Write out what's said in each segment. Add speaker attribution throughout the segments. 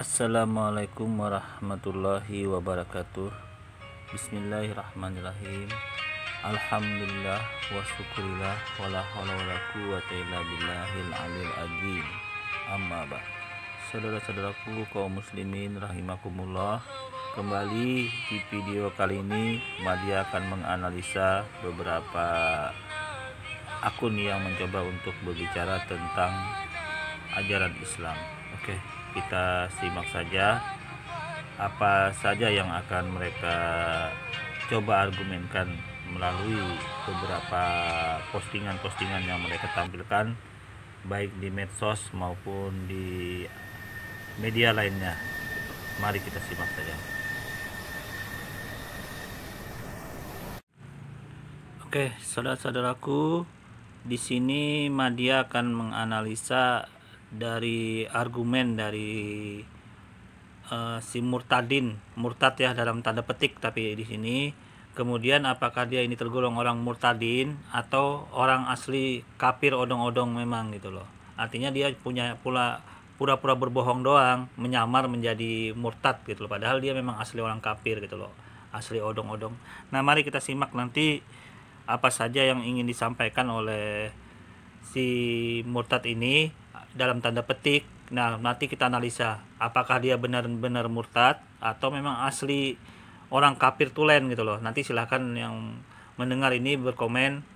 Speaker 1: Assalamualaikum warahmatullahi wabarakatuh. Bismillahirrahmanirrahim. Alhamdulillah wa syukurillah wala haula wala quwwata illa billahil aliyil azim. Amma ba'd. Saudara-saudaraku kaum muslimin rahimakumullah, kembali di video kali ini Madia akan menganalisa beberapa akun yang mencoba untuk berbicara tentang ajaran Islam. Oke, kita simak saja apa saja yang akan mereka coba argumenkan melalui beberapa postingan-postingan yang mereka tampilkan baik di medsos maupun di media lainnya. Mari kita simak saja. Oke, saudara-saudaraku, di sini Madia akan menganalisa dari argumen dari si murtad ya, dalam tanda petik tapi di sini. Kemudian apakah dia ini tergolong orang murtadin atau orang asli kafir odong-odong memang gitu loh. Artinya dia punya pura-pura berbohong doang, menyamar menjadi murtad gitu loh, padahal dia memang asli orang kafir gitu loh, asli odong-odong. Nah, mari kita simak nanti apa saja yang ingin disampaikan oleh si murtad ini dalam tanda petik. Nah, nanti kita analisa apakah dia benar-benar murtad atau memang asli orang kafir tulen gitu loh. Nanti silahkan yang mendengar ini berkomen,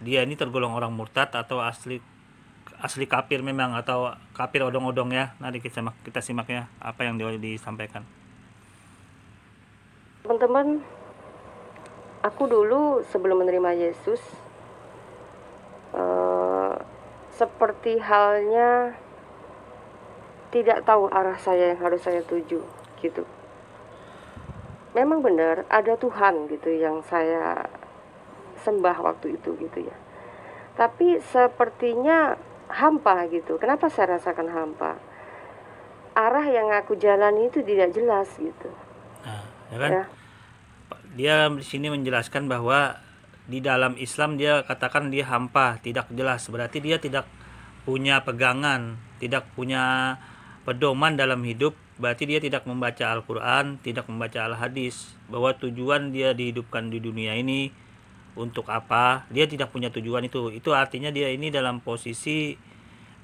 Speaker 1: dia ini tergolong orang murtad atau asli kafir memang, atau kafir odong-odong ya. Nanti kita simak ya apa yang disampaikan.
Speaker 2: Teman-teman, aku dulu sebelum menerima Yesus seperti halnya tidak tahu arah saya yang harus saya tuju gitu. Memang benar ada Tuhan gitu yang saya sembah waktu itu gitu ya. Tapi sepertinya hampa gitu. Kenapa saya rasakan hampa? Arah yang aku jalani itu tidak jelas gitu.
Speaker 1: Nah, ya kan?
Speaker 2: Ya.
Speaker 1: Dia di sini menjelaskan bahwa di dalam Islam dia katakan dia hampa, tidak jelas. Berarti dia tidak punya pegangan, tidak punya pedoman dalam hidup. Berarti dia tidak membaca Al-Quran, tidak membaca Al-Hadis, bahwa tujuan dia dihidupkan di dunia ini untuk apa. Dia tidak punya tujuan itu. Itu artinya dia ini dalam posisi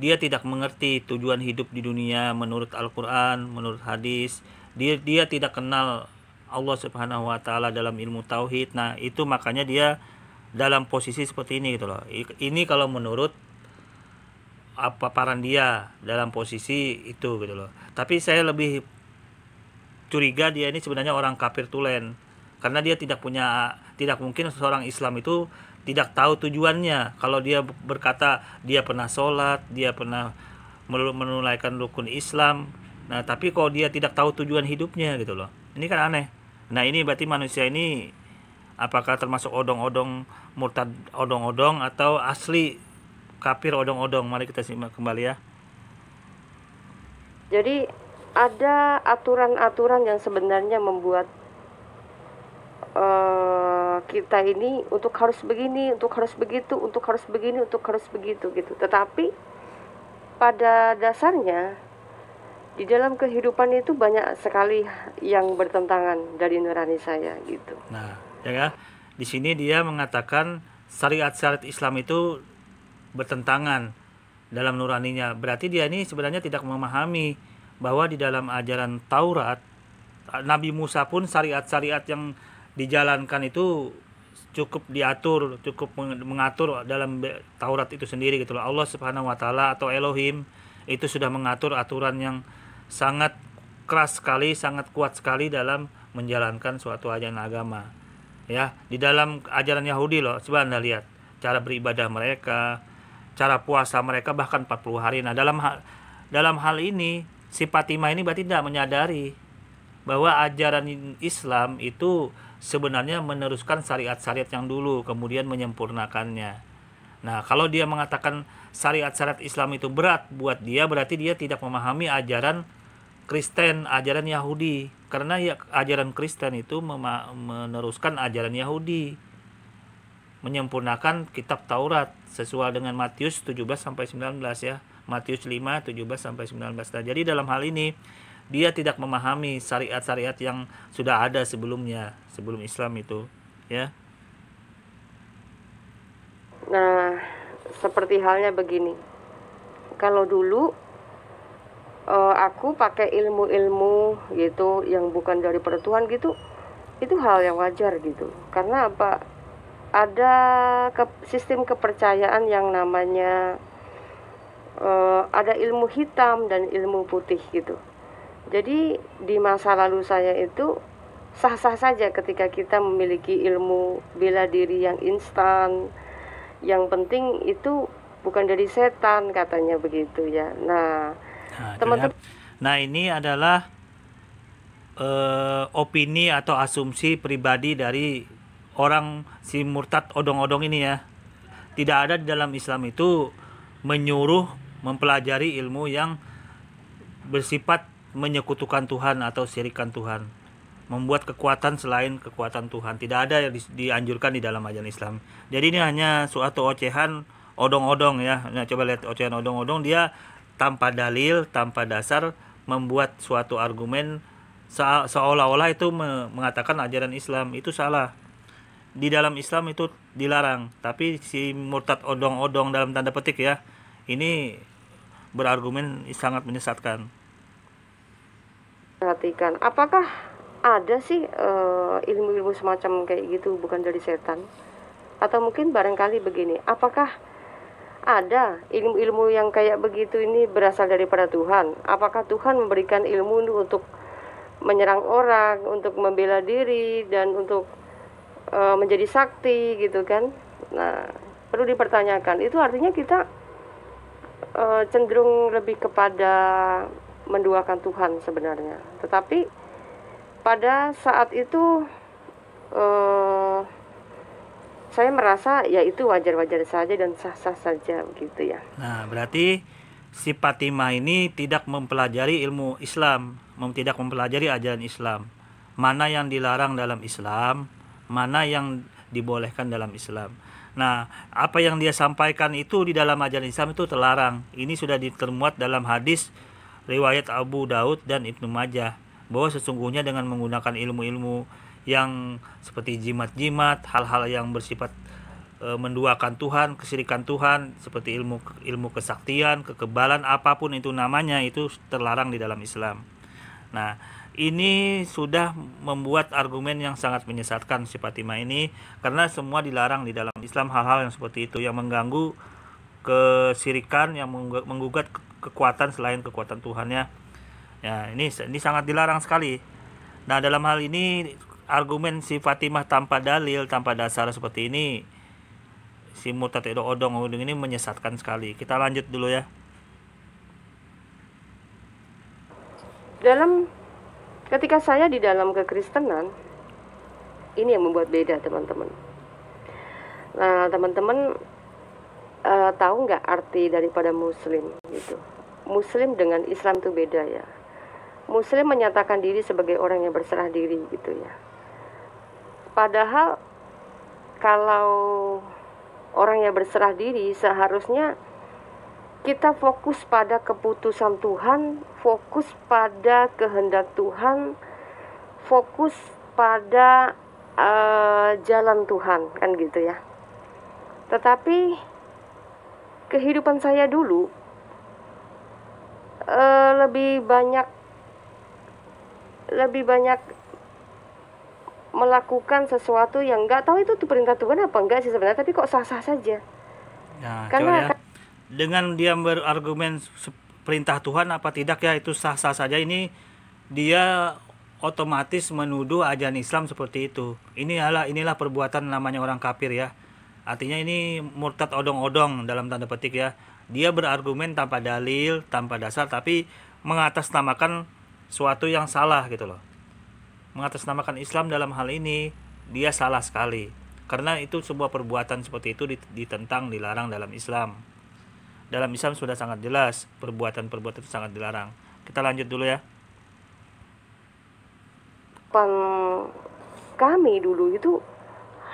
Speaker 1: dia tidak mengerti tujuan hidup di dunia menurut Al-Quran, menurut hadis. Dia tidak kenal Allah Subhanahu wa taala dalam ilmu tauhid. Nah, itu makanya dia dalam posisi seperti ini gitu loh. Ini kalau menurut paparan dia dalam posisi itu gitu loh. Tapi saya lebih curiga dia ini sebenarnya orang kafir tulen, karena dia tidak mungkin seorang Islam itu tidak tahu tujuannya. Kalau dia berkata dia pernah sholat, dia pernah menunaikan rukun Islam, nah tapi kalau dia tidak tahu tujuan hidupnya gitu loh, ini kan aneh. Nah, ini berarti manusia ini apakah termasuk odong-odong, murtad odong-odong, atau asli kafir odong-odong? Mari kita simak kembali ya.
Speaker 2: Jadi ada aturan-aturan yang sebenarnya membuat kita ini untuk harus begini, untuk harus begitu, untuk harus begini, untuk harus begitu gitu. Tetapi pada dasarnya di dalam kehidupan itu banyak sekali yang bertentangan dari nurani saya gitu.
Speaker 1: Nah, ya, di sini dia mengatakan syariat-syariat Islam itu bertentangan dalam nuraninya. Berarti dia ini sebenarnya tidak memahami bahwa di dalam ajaran Taurat, Nabi Musa pun syariat-syariat yang dijalankan itu cukup diatur, cukup mengatur dalam Taurat itu sendiri gitu loh. Allah Subhanahu wa taala atau Elohim itu sudah mengatur aturan yang sangat keras sekali, sangat kuat sekali dalam menjalankan suatu ajaran agama. Ya, di dalam ajaran Yahudi loh, coba Anda lihat cara beribadah mereka, cara puasa mereka bahkan 40 hari. Nah, dalam hal ini si Fatimah ini berarti tidak menyadari bahwa ajaran Islam itu sebenarnya meneruskan syariat-syariat yang dulu kemudian menyempurnakannya. Nah, kalau dia mengatakan syariat-syariat Islam itu berat buat dia, berarti dia tidak memahami ajaran Kristen, ajaran Yahudi. Karena ya ajaran Kristen itu meneruskan ajaran Yahudi, menyempurnakan kitab Taurat sesuai dengan Matius 17 sampai 19 ya. Matius 5 17 sampai 19. Nah, jadi dalam hal ini dia tidak memahami syariat-syariat yang sudah ada sebelumnya, sebelum Islam itu, ya.
Speaker 2: Nah, seperti halnya begini. Kalau dulu aku pakai ilmu-ilmu gitu yang bukan daripada Tuhan gitu, itu hal yang wajar gitu. Karena apa? Ada sistem kepercayaan yang namanya ada ilmu hitam dan ilmu putih gitu. Jadi di masa lalu saya itu sah-sah saja ketika kita memiliki ilmu bela diri yang instan. Yang penting itu bukan dari setan, katanya begitu ya. Nah,
Speaker 1: Nah, itu ya.
Speaker 2: teman-teman,
Speaker 1: Nah, ini adalah opini atau asumsi pribadi dari orang si murtad odong-odong ini ya. Tidak ada di dalam Islam itu menyuruh mempelajari ilmu yang bersifat menyekutukan Tuhan atau syirikan Tuhan, membuat kekuatan selain kekuatan Tuhan. Tidak ada yang dianjurkan di dalam ajaran Islam. Jadi ini hanya suatu ocehan odong-odong ya. Nah, coba lihat ocehan odong-odong, dia tanpa dalil, tanpa dasar membuat suatu argumen seolah-olah itu mengatakan ajaran Islam itu salah. Di dalam Islam itu dilarang, tapi si murtad odong-odong dalam tanda petik ya, ini berargumen sangat menyesatkan.
Speaker 2: perhatikan, apakah ada sih ilmu-ilmu semacam kayak gitu bukan dari setan? Atau mungkin barangkali begini, apakah ada ilmu-ilmu yang kayak begitu ini berasal daripada Tuhan? Apakah Tuhan memberikan ilmu untuk menyerang orang, untuk membela diri, dan untuk menjadi sakti gitu kan? Nah, perlu dipertanyakan. Itu artinya kita cenderung lebih kepada menduakan Tuhan sebenarnya. Tetapi pada saat itu saya merasa ya itu wajar-wajar saja dan sah-sah saja begitu ya.
Speaker 1: Nah, berarti si Fatimah ini tidak mempelajari ilmu Islam, tidak mempelajari ajaran Islam. Mana yang dilarang dalam Islam, mana yang dibolehkan dalam Islam. Nah, apa yang dia sampaikan itu di dalam ajaran Islam itu terlarang. Ini sudah termuat dalam hadis riwayat Abu Daud dan Ibnu Majah, bahwa sesungguhnya dengan menggunakan ilmu-ilmu yang seperti jimat-jimat, hal-hal yang bersifat menduakan Tuhan, kesyirikan Tuhan, seperti ilmu kesaktian, kekebalan, apapun itu namanya, itu terlarang di dalam Islam. Nah, ini sudah membuat argumen yang sangat menyesatkan si Fatimah ini, karena semua dilarang di dalam Islam, hal-hal yang seperti itu yang mengganggu kesyirikan, yang menggugat kekuatan selain kekuatan Tuhannya. Ya, ini sangat dilarang sekali. Nah, dalam hal ini argumen si Fatimah tanpa dalil, tanpa dasar seperti ini, si murtad odong-odong ini menyesatkan sekali. Kita lanjut dulu ya.
Speaker 2: Ketika saya di dalam kekristenan, ini yang membuat beda teman-teman. Nah, teman-teman tahu nggak arti daripada Muslim gitu? Muslim dengan Islam itu beda ya. Muslim menyatakan diri sebagai orang yang berserah diri gitu ya. Padahal kalau orang yang berserah diri seharusnya kita fokus pada keputusan Tuhan, fokus pada kehendak Tuhan, fokus pada jalan Tuhan, kan gitu ya. Tetapi kehidupan saya dulu lebih banyak melakukan sesuatu yang nggak tahu itu perintah Tuhan apa enggak sih sebenarnya, tapi kok sah-sah saja.
Speaker 1: Nah,
Speaker 2: Karena
Speaker 1: coba ya, dengan dia berargumen perintah Tuhan apa tidak ya itu sah-sah saja, ini dia otomatis menuduh ajaran Islam seperti itu. Inilah perbuatan namanya orang kafir ya. Artinya ini murtad odong-odong dalam tanda petik ya. Dia berargumen tanpa dalil, tanpa dasar, tapi mengatasnamakan suatu yang salah gitu loh. Mengatasnamakan Islam dalam hal ini dia salah sekali, karena itu sebuah perbuatan seperti itu ditentang, dilarang dalam Islam. Dalam Islam sudah sangat jelas perbuatan-perbuatan itu sangat dilarang. Kita lanjut dulu ya.
Speaker 2: Kami dulu itu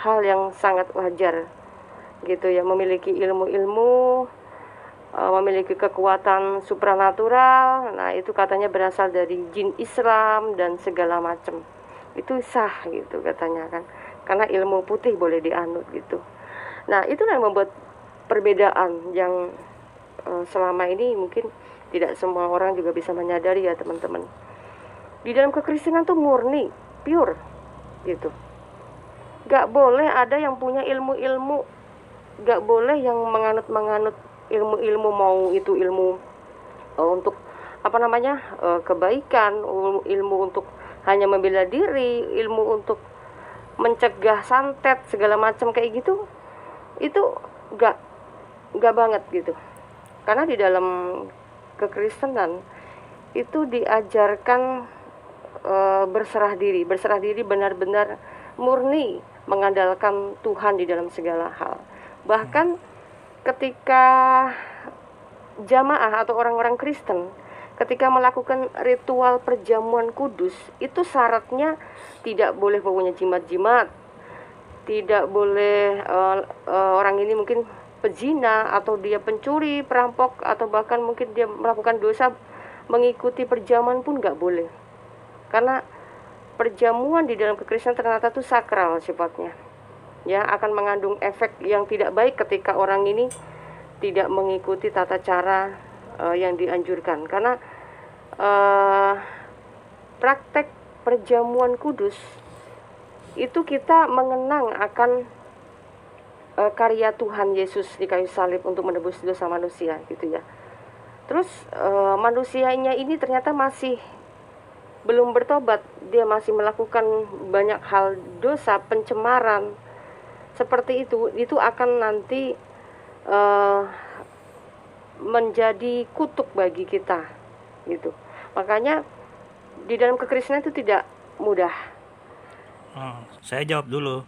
Speaker 2: hal yang sangat wajar gitu ya, memiliki ilmu-ilmu memiliki kekuatan supranatural. Nah, itu katanya berasal dari jin Islam dan segala macam. Itu sah gitu katanya kan. Karena ilmu putih boleh dianut gitu. Nah, itulah yang membuat perbedaan yang selama ini mungkin tidak semua orang juga bisa menyadari ya teman-teman. Di dalam kekristenan tuh murni, pure gitu. Gak boleh ada yang punya ilmu-ilmu, gak boleh yang menganut-menganut ilmu-ilmu, mau itu ilmu untuk apa namanya kebaikan, ilmu untuk hanya membela diri, ilmu untuk mencegah santet segala macam kayak gitu, itu gak banget gitu. Karena di dalam kekristenan itu diajarkan berserah diri benar-benar murni mengandalkan Tuhan di dalam segala hal. Bahkan ketika jamaah atau orang-orang Kristen ketika melakukan ritual perjamuan kudus, itu syaratnya tidak boleh punya jimat-jimat, tidak boleh orang ini mungkin pezina atau dia pencuri, perampok, atau bahkan mungkin dia melakukan dosa, mengikuti perjamuan pun nggak boleh. Karena perjamuan di dalam kekristenan ternyata itu sakral sifatnya, ya, akan mengandung efek yang tidak baik ketika orang ini tidak mengikuti tata cara yang dianjurkan. Karena praktek perjamuan kudus itu kita mengenang akan karya Tuhan Yesus di kayu salib untuk menebus dosa manusia gitu ya. Terus manusianya ini ternyata masih belum bertobat, dia masih melakukan banyak hal dosa, pencemaran seperti itu akan nanti menjadi kutuk bagi kita gitu. Makanya di dalam kekristenan itu tidak mudah.
Speaker 1: Saya jawab dulu.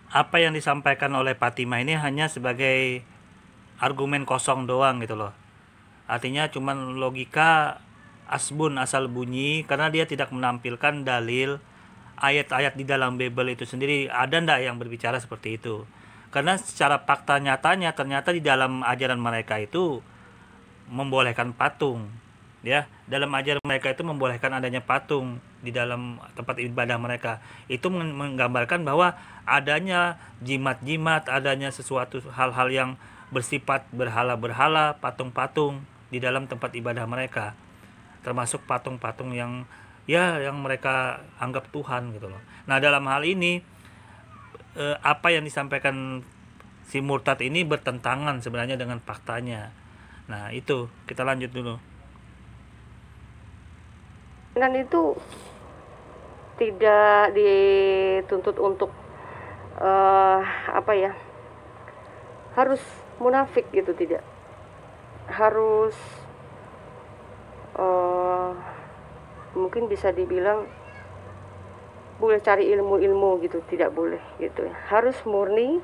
Speaker 1: Apa yang disampaikan oleh Fatima ini hanya sebagai argumen kosong doang gitu loh. Artinya cuman logika asbun, asal bunyi, karena dia tidak menampilkan dalil ayat-ayat di dalam Bible itu sendiri. Ada ndak yang berbicara seperti itu? Karena secara fakta nyatanya ternyata di dalam ajaran mereka itu membolehkan patung, ya. Dalam ajaran mereka itu membolehkan adanya patung di dalam tempat ibadah mereka. Itu menggambarkan bahwa adanya jimat-jimat, adanya sesuatu hal-hal yang bersifat berhala-berhala, patung-patung di dalam tempat ibadah mereka. Termasuk patung-patung yang mereka anggap Tuhan gitu loh. Nah, dalam hal ini apa yang disampaikan si murtad ini bertentangan sebenarnya dengan faktanya. Nah, itu kita lanjut dulu.
Speaker 2: Dan itu tidak dituntut untuk harus munafik gitu, tidak harus mungkin bisa dibilang boleh cari ilmu-ilmu gitu, tidak boleh gitu ya. Harus murni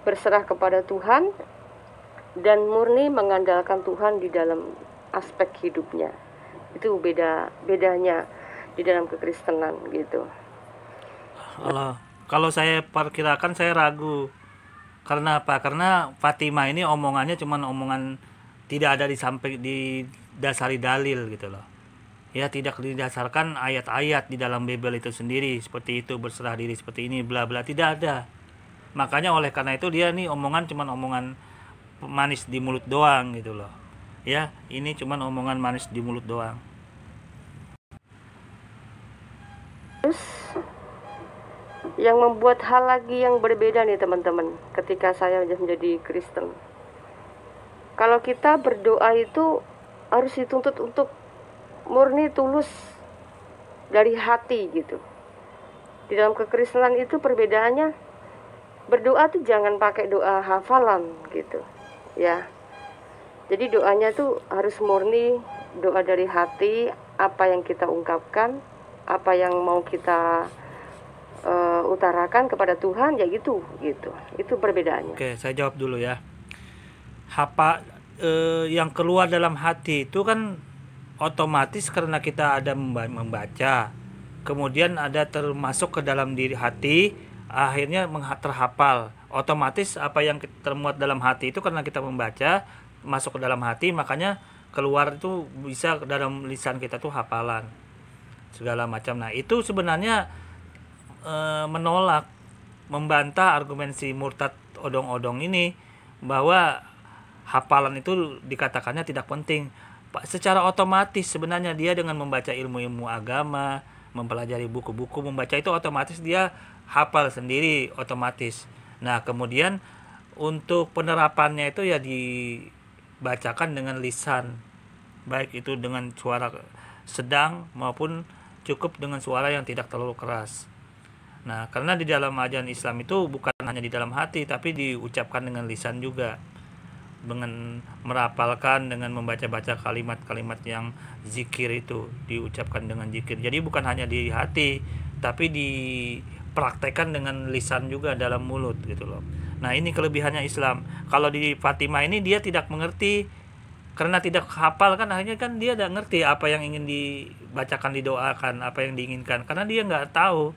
Speaker 2: berserah kepada Tuhan dan murni mengandalkan Tuhan di dalam aspek hidupnya. Itu bedanya di dalam kekristenan gitu.
Speaker 1: Kalau saya perkirakan, saya ragu. Karena apa? Karena Fatima ini omongannya cuman omongan, tidak ada didasari dalil gitu loh. Ya, tidak didasarkan ayat-ayat di dalam Bible itu sendiri seperti itu, berserah diri seperti ini, bla bla, tidak ada. Makanya oleh karena itu dia nih omongan cuman omongan manis di mulut doang gitu loh. Ya, ini cuman omongan manis di mulut doang.
Speaker 2: Terus yang membuat hal lagi yang berbeda nih teman-teman, ketika saya menjadi Kristen, kalau kita berdoa itu harus dituntut untuk murni tulus dari hati gitu. Di dalam kekristenan itu perbedaannya, berdoa tuh jangan pakai doa hafalan gitu ya. Jadi doanya tuh harus murni, doa dari hati, apa yang kita ungkapkan, apa yang mau kita utarakan kepada Tuhan, ya gitu. Itu perbedaannya.
Speaker 1: Oke, saya jawab dulu ya. Yang keluar dalam hati itu kan otomatis karena kita ada membaca, kemudian ada termasuk ke dalam diri hati, akhirnya terhafal. Otomatis apa yang termuat dalam hati itu karena kita membaca masuk ke dalam hati, makanya keluar itu bisa ke dalam lisan kita tuh hafalan segala macam. Nah itu sebenarnya menolak, membantah argumen si murtad odong-odong ini bahwa hafalan itu dikatakannya tidak penting. Secara otomatis sebenarnya dia dengan membaca ilmu-ilmu agama, mempelajari buku-buku, membaca itu otomatis dia hafal sendiri otomatis. Nah kemudian untuk penerapannya itu ya dibacakan dengan lisan, baik itu dengan suara sedang maupun cukup dengan suara yang tidak terlalu keras. Nah karena di dalam ajaran Islam itu bukan hanya di dalam hati, tapi diucapkan dengan lisan juga, dengan merapalkan, dengan membaca-baca kalimat-kalimat yang zikir itu diucapkan dengan zikir. Jadi bukan hanya di hati, tapi dipraktekkan dengan lisan juga dalam mulut gitu loh. Nah ini kelebihannya Islam. Kalau di Fatimah ini dia tidak mengerti, karena tidak hafal kan, akhirnya kan dia tidak ngerti apa yang ingin dibacakan, didoakan, apa yang diinginkan, karena dia nggak tahu.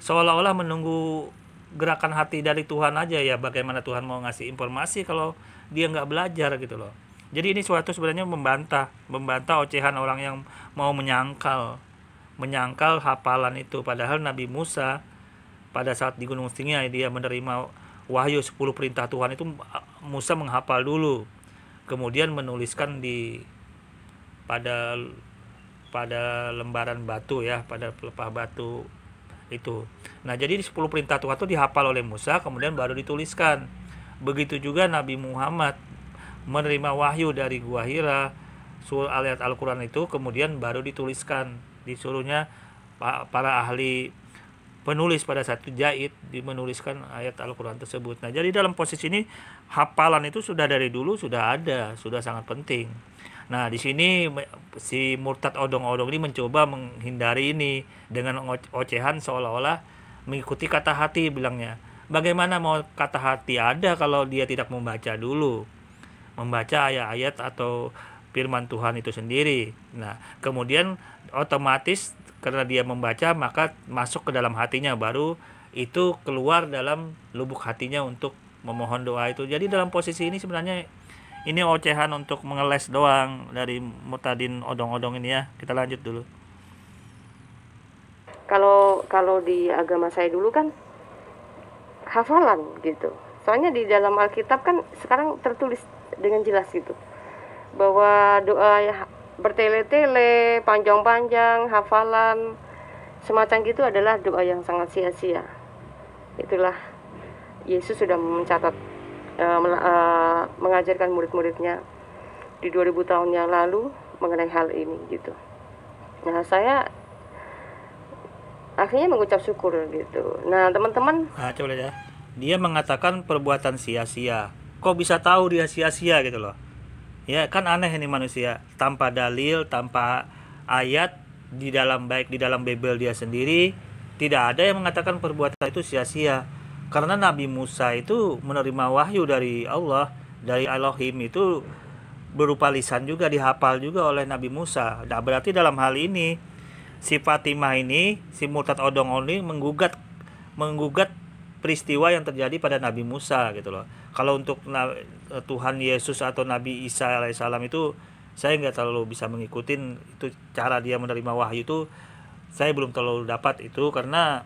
Speaker 1: Seolah-olah menunggu gerakan hati dari Tuhan aja, ya bagaimana Tuhan mau ngasih informasi kalau dia nggak belajar gitu loh. Jadi ini suatu sebenarnya membantah ocehan orang yang mau menyangkal hafalan itu. Padahal Nabi Musa pada saat di Gunung Sinai dia menerima wahyu 10 perintah Tuhan itu, Musa menghafal dulu, kemudian menuliskan pada lembaran batu ya, pada pelepah batu itu. Nah jadi 10 perintah Tuhan itu dihafal oleh Musa, kemudian baru dituliskan. Begitu juga Nabi Muhammad menerima wahyu dari Gua Hira, ayat Al-Quran itu kemudian baru dituliskan. Disuruhnya para ahli penulis pada saat itu jahit menuliskan ayat Al-Quran tersebut. Nah jadi dalam posisi ini hafalan itu sudah dari dulu sudah ada, sudah sangat penting. Nah di sini si murtad odong-odong ini mencoba menghindari ini dengan ocehan, seolah-olah mengikuti kata hati bilangnya. Bagaimana mau kata hati ada kalau dia tidak membaca dulu, membaca ayat-ayat atau firman Tuhan itu sendiri. Nah kemudian otomatis karena dia membaca maka masuk ke dalam hatinya, baru itu keluar dalam lubuk hatinya untuk memohon doa itu. Jadi dalam posisi ini sebenarnya ini ocehan untuk mengeles doang dari murtadin odong-odong ini ya. Kita lanjut dulu.
Speaker 2: Kalau di agama saya dulu kan hafalan gitu. Soalnya di dalam Alkitab kan sekarang tertulis dengan jelas gitu, bahwa doa ya bertele-tele, panjang-panjang, hafalan semacam gitu adalah doa yang sangat sia-sia. Itulah Yesus sudah mencatat, mengajarkan murid-muridnya di 2000 tahun yang lalu mengenai hal ini gitu. Nah saya akhirnya mengucap syukur gitu. Nah teman-teman,
Speaker 1: coba ya, dia mengatakan perbuatan sia-sia. Kok bisa tahu dia sia-sia gitu loh? Ya kan aneh ini manusia, tanpa dalil, tanpa ayat di dalam, baik di dalam Bible dia sendiri tidak ada yang mengatakan perbuatan itu sia-sia. Karena Nabi Musa itu menerima wahyu dari Allah, dari Elohim itu berupa lisan juga, dihafal juga oleh Nabi Musa. Nah berarti dalam hal ini si Fatimah ini, si murtad odong ini menggugat peristiwa yang terjadi pada Nabi Musa gitu loh. Kalau untuk Tuhan Yesus atau Nabi Isa alaihissalam itu saya nggak terlalu bisa mengikutin itu, cara dia menerima wahyu itu saya belum terlalu dapat itu, karena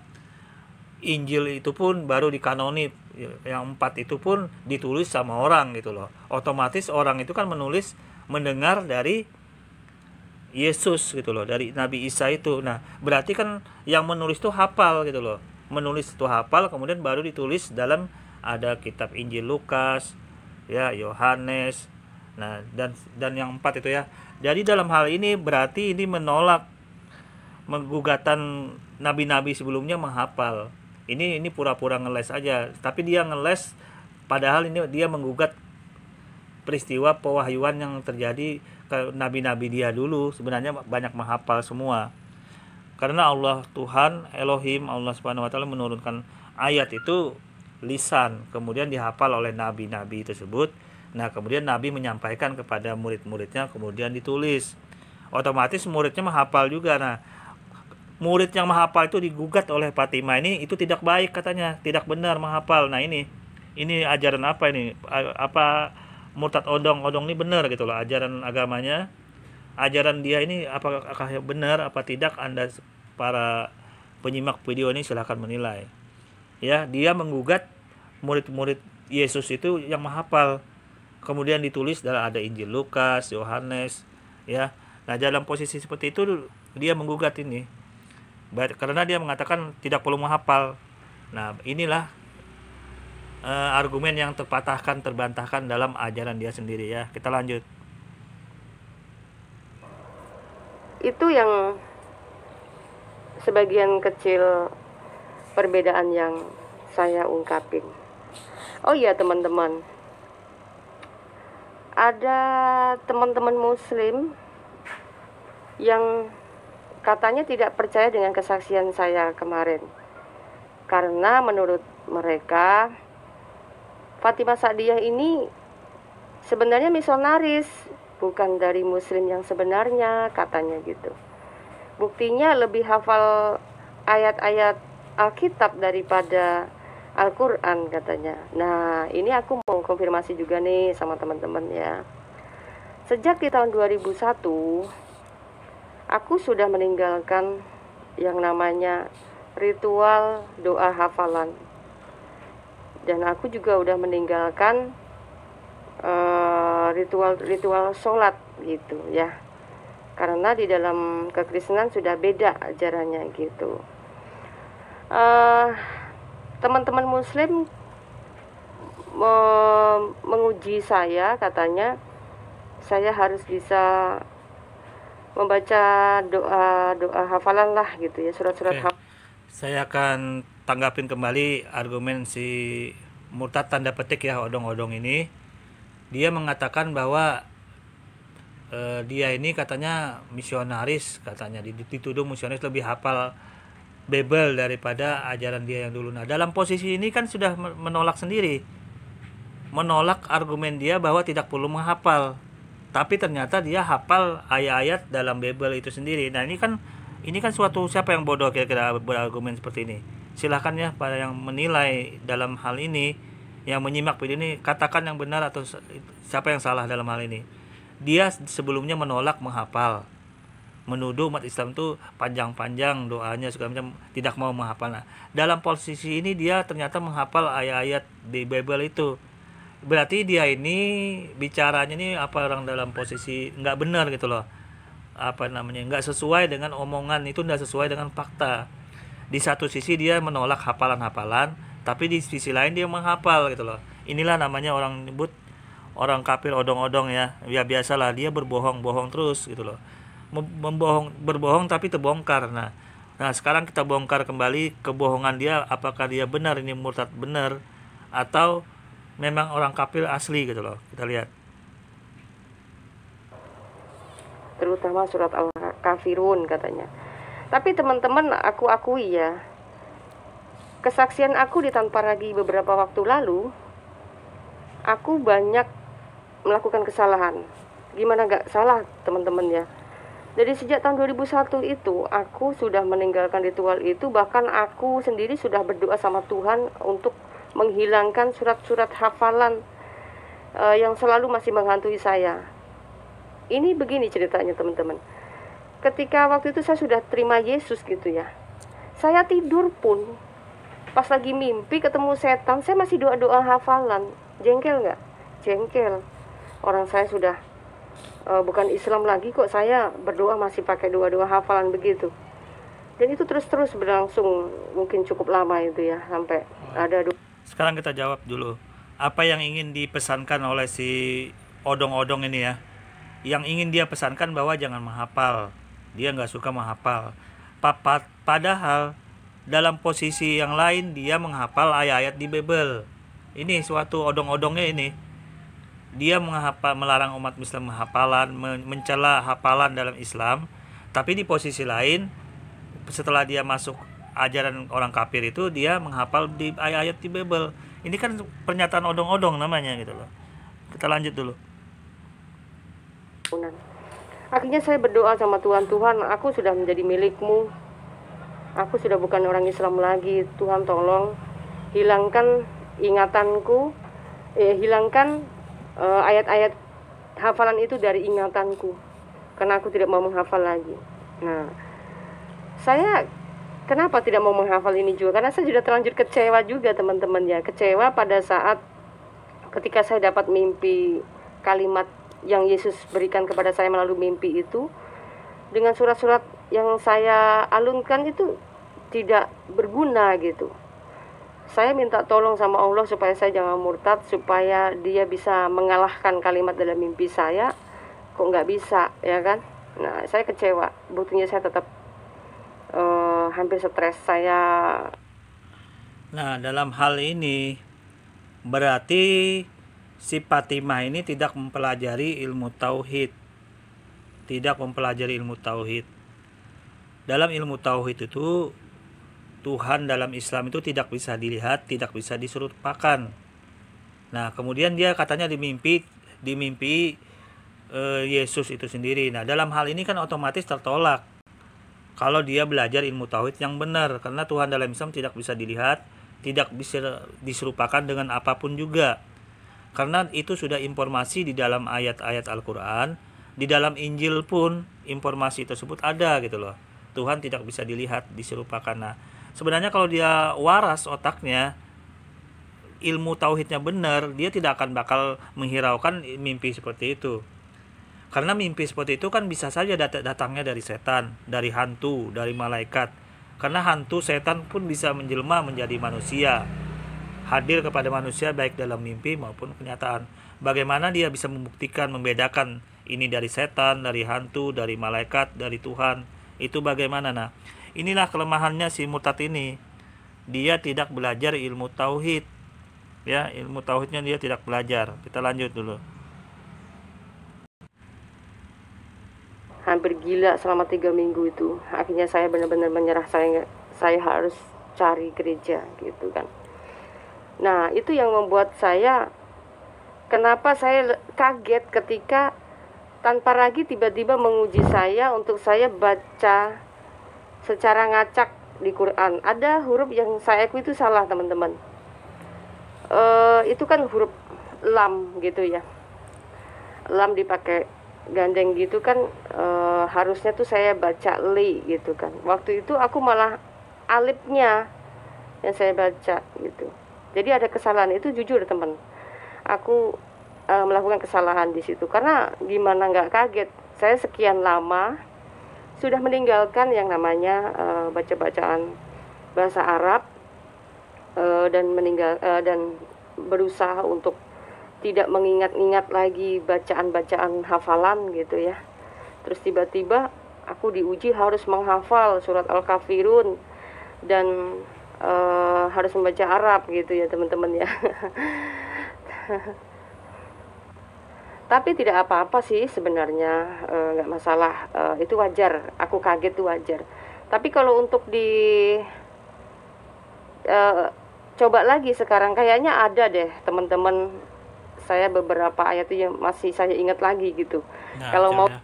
Speaker 1: Injil itu pun baru dikanoni, yang 4 itu pun ditulis sama orang gitu loh. Otomatis orang itu kan mendengar dari Yesus gitu loh, dari Nabi Isa itu. Nah berarti kan yang menulis itu hafal gitu loh, menulis itu hafal, kemudian baru ditulis dalam, ada kitab Injil Lukas ya, Yohanes, nah dan yang 4 itu ya. Jadi dalam hal ini berarti ini menolak menggugatan nabi-nabi sebelumnya menghafal. Ini pura-pura ngeles aja, tapi dia ngeles padahal ini dia menggugat peristiwa pewahyuan yang terjadi ke nabi-nabi dia dulu. Sebenarnya banyak menghafal semua. Karena Allah Tuhan Elohim, Allah Subhanahu wa taala menurunkan ayat itu lisan, kemudian dihafal oleh nabi-nabi tersebut. Nah, kemudian nabi menyampaikan kepada murid-muridnya, kemudian ditulis. Otomatis muridnya menghafal juga. Nah, murid yang menghafal itu digugat oleh Fatimah ini, itu tidak baik katanya, tidak benar menghafal. Nah, ini ajaran apa ini? Apa murtad odong-odong ini benar gitu loh ajaran agamanya, ajaran dia ini apakah benar apa tidak. Anda para penyimak video ini silahkan menilai ya. Dia menggugat murid-murid Yesus itu yang menghafal, kemudian ditulis dalam ada Injil Lukas, Yohanes ya. Nah dalam posisi seperti itu dia menggugat ini karena dia mengatakan tidak perlu menghafal. Nah inilah argumen yang terpatahkan, terbantahkan dalam ajaran dia sendiri ya. Kita lanjut.
Speaker 2: Itu yang sebagian kecil perbedaan yang saya ungkapin. Oh iya teman-teman, ada teman-teman muslim yang katanya tidak percaya dengan kesaksian saya kemarin, karena menurut mereka Fatimah Sa'diyah ini sebenarnya misionaris, bukan dari muslim yang sebenarnya, katanya gitu. Buktinya lebih hafal ayat-ayat Alkitab daripada Al-Quran katanya. Nah ini aku mau konfirmasi juga nih sama teman-teman ya. Sejak di tahun 2001 aku sudah meninggalkan yang namanya ritual doa hafalan. Dan aku juga udah meninggalkan ritual sholat gitu ya. Karena di dalam kekristenan sudah beda ajarannya gitu. Teman-teman muslim menguji saya, katanya saya harus bisa membaca doa hafalan lah gitu ya, surat-surat hafalan.
Speaker 1: Saya akan tanggapin kembali argumen si murtad tanda petik ya, odong-odong ini. Dia mengatakan bahwa dia ini katanya misionaris, katanya dituduh misionaris, lebih hafal Bible daripada ajaran dia yang dulu. Nah dalam posisi ini kan sudah menolak sendiri, menolak argumen dia bahwa tidak perlu menghafal, tapi ternyata dia hafal ayat-ayat dalam Bible itu sendiri. Nah ini kan suatu, siapa yang bodoh kira-kira berargumen seperti ini? Silahkan ya para yang menilai dalam hal ini, yang menyimak video ini, katakan yang benar atau siapa yang salah dalam hal ini. Dia sebelumnya menolak menghafal, menuduh umat Islam itu panjang-panjang doanya segala macam, tidak mau menghafal. Nah dalam posisi ini dia ternyata menghafal ayat-ayat di Bible itu. Berarti dia ini bicaranya ini orang dalam posisi nggak benar gitu loh, nggak sesuai dengan omongan itu, nggak sesuai dengan fakta. Di satu sisi dia menolak hafalan-hafalan, tapi di sisi lain dia menghafal gitu loh. Inilah namanya orang nyebut orang kafir odong-odong ya. Ya biasalah, dia berbohong terus gitu loh. Berbohong tapi terbongkar. Nah sekarang kita bongkar kembali kebohongan dia, apakah dia benar ini murtad benar atau memang orang kafir asli gitu loh. Kita lihat.
Speaker 2: Terutama surat Al-Kafirun katanya. Tapi teman-teman, aku akui ya, kesaksian aku di Tanpa Ragi beberapa waktu lalu, aku banyak melakukan kesalahan. Gimana gak salah teman-teman ya. Jadi sejak tahun 2001 itu aku sudah meninggalkan ritual itu. Bahkan aku sendiri sudah berdoa sama Tuhan untuk menghilangkan surat-surat hafalan yang selalu masih menghantui saya. Ini begini ceritanya teman-teman. Ketika waktu itu saya sudah terima Yesus gitu ya, saya tidur pun pas lagi mimpi ketemu setan, saya masih doa-doa hafalan. Jengkel nggak? Jengkel. Orang saya sudah bukan Islam lagi kok saya berdoa masih pakai doa-doa hafalan begitu. Dan itu terus-terus berlangsung mungkin cukup lama itu ya, sampai ada.
Speaker 1: Sekarang kita jawab dulu, apa yang ingin dipesankan oleh si odong-odong ini ya. Yang ingin dia pesankan bahwa jangan menghafal, dia nggak suka menghafal. Padahal dalam posisi yang lain dia menghafal ayat-ayat di Bible. Ini suatu odong-odongnya ini. Dia melarang umat Islam menghafalan, mencela hafalan dalam Islam. Tapi di posisi lain, setelah dia masuk ajaran orang kafir itu, dia menghafal di ayat-ayat di Bible. Ini kan pernyataan odong-odong namanya gitu loh. Kita lanjut dulu.
Speaker 2: Akhirnya saya berdoa sama Tuhan, Tuhan aku sudah menjadi milikmu, aku sudah bukan orang Islam lagi. Tuhan tolong hilangkan ingatanku, hilangkan ayat-ayat hafalan itu dari ingatanku, karena aku tidak mau menghafal lagi. Nah, saya kenapa tidak mau menghafal ini juga? Karena saya sudah terlanjur kecewa juga, teman-teman ya. Kecewa pada saat ketika saya dapat mimpi kalimat yang Yesus berikan kepada saya melalui mimpi itu, dengan surat-surat yang saya alunkan itu tidak berguna gitu. Saya minta tolong sama Allah supaya saya jangan murtad, supaya dia bisa mengalahkan kalimat dalam mimpi saya. Kok nggak bisa, ya kan? Nah, saya kecewa. Buktinya saya tetap hampir stres.
Speaker 1: Nah, dalam hal ini berarti si Fatimah ini tidak mempelajari ilmu tauhid. Tidak mempelajari ilmu tauhid. Dalam ilmu tauhid itu, Tuhan dalam Islam itu tidak bisa dilihat, tidak bisa diserupakan. Nah, kemudian dia katanya dimimpi Yesus itu sendiri. Nah, dalam hal ini kan otomatis tertolak kalau dia belajar ilmu tauhid yang benar, karena Tuhan dalam Islam tidak bisa dilihat, tidak bisa diserupakan dengan apapun juga. Karena itu sudah informasi di dalam ayat-ayat Al-Qur'an, di dalam Injil pun informasi tersebut ada gitu loh. Tuhan tidak bisa dilihat, diserupakan. Nah, sebenarnya kalau dia waras otaknya, ilmu tauhidnya benar, dia tidak akan bakal menghiraukan mimpi seperti itu. Karena mimpi seperti itu kan bisa saja datangnya dari setan, dari hantu, dari malaikat. Karena hantu, setan pun bisa menjelma menjadi manusia, hadir kepada manusia baik dalam mimpi maupun kenyataan. Bagaimana dia bisa membuktikan, membedakan ini dari setan, dari hantu, dari malaikat, dari Tuhan? Itu bagaimana? Nah, inilah kelemahannya si murtad ini. Dia tidak belajar ilmu tauhid. Ya, ilmu tauhidnya dia tidak belajar. Kita lanjut dulu.
Speaker 2: Hampir gila selama 3 minggu itu. Akhirnya saya benar-benar menyerah, saya harus cari gereja gitu kan. Nah, itu yang membuat saya, kenapa saya kaget ketika tanpa lagi tiba-tiba menguji saya untuk saya baca secara ngacak di Quran. Ada huruf yang saya akui itu salah, teman-teman. Itu kan huruf lam gitu ya. Lam dipakai gandeng gitu kan, harusnya tuh saya baca li gitu kan. Waktu itu aku malah alifnya yang saya baca gitu. Jadi ada kesalahan itu, jujur teman. Aku melakukan kesalahan di situ, karena gimana nggak kaget. Saya sekian lama sudah meninggalkan yang namanya baca-bacaan bahasa Arab, dan berusaha untuk tidak mengingat-ingat lagi bacaan-bacaan hafalan gitu ya. Terus tiba-tiba aku diuji harus menghafal surat Al-Kafirun dan harus membaca Arab gitu ya teman-teman ya. Tapi tidak apa-apa sih sebenarnya, nggak masalah, itu wajar. Aku kaget itu wajar. Tapi kalau untuk coba lagi sekarang, kayaknya ada deh teman-teman saya beberapa ayat yang masih saya ingat lagi gitu.
Speaker 1: Nah,
Speaker 2: Kalau mau
Speaker 1: ya.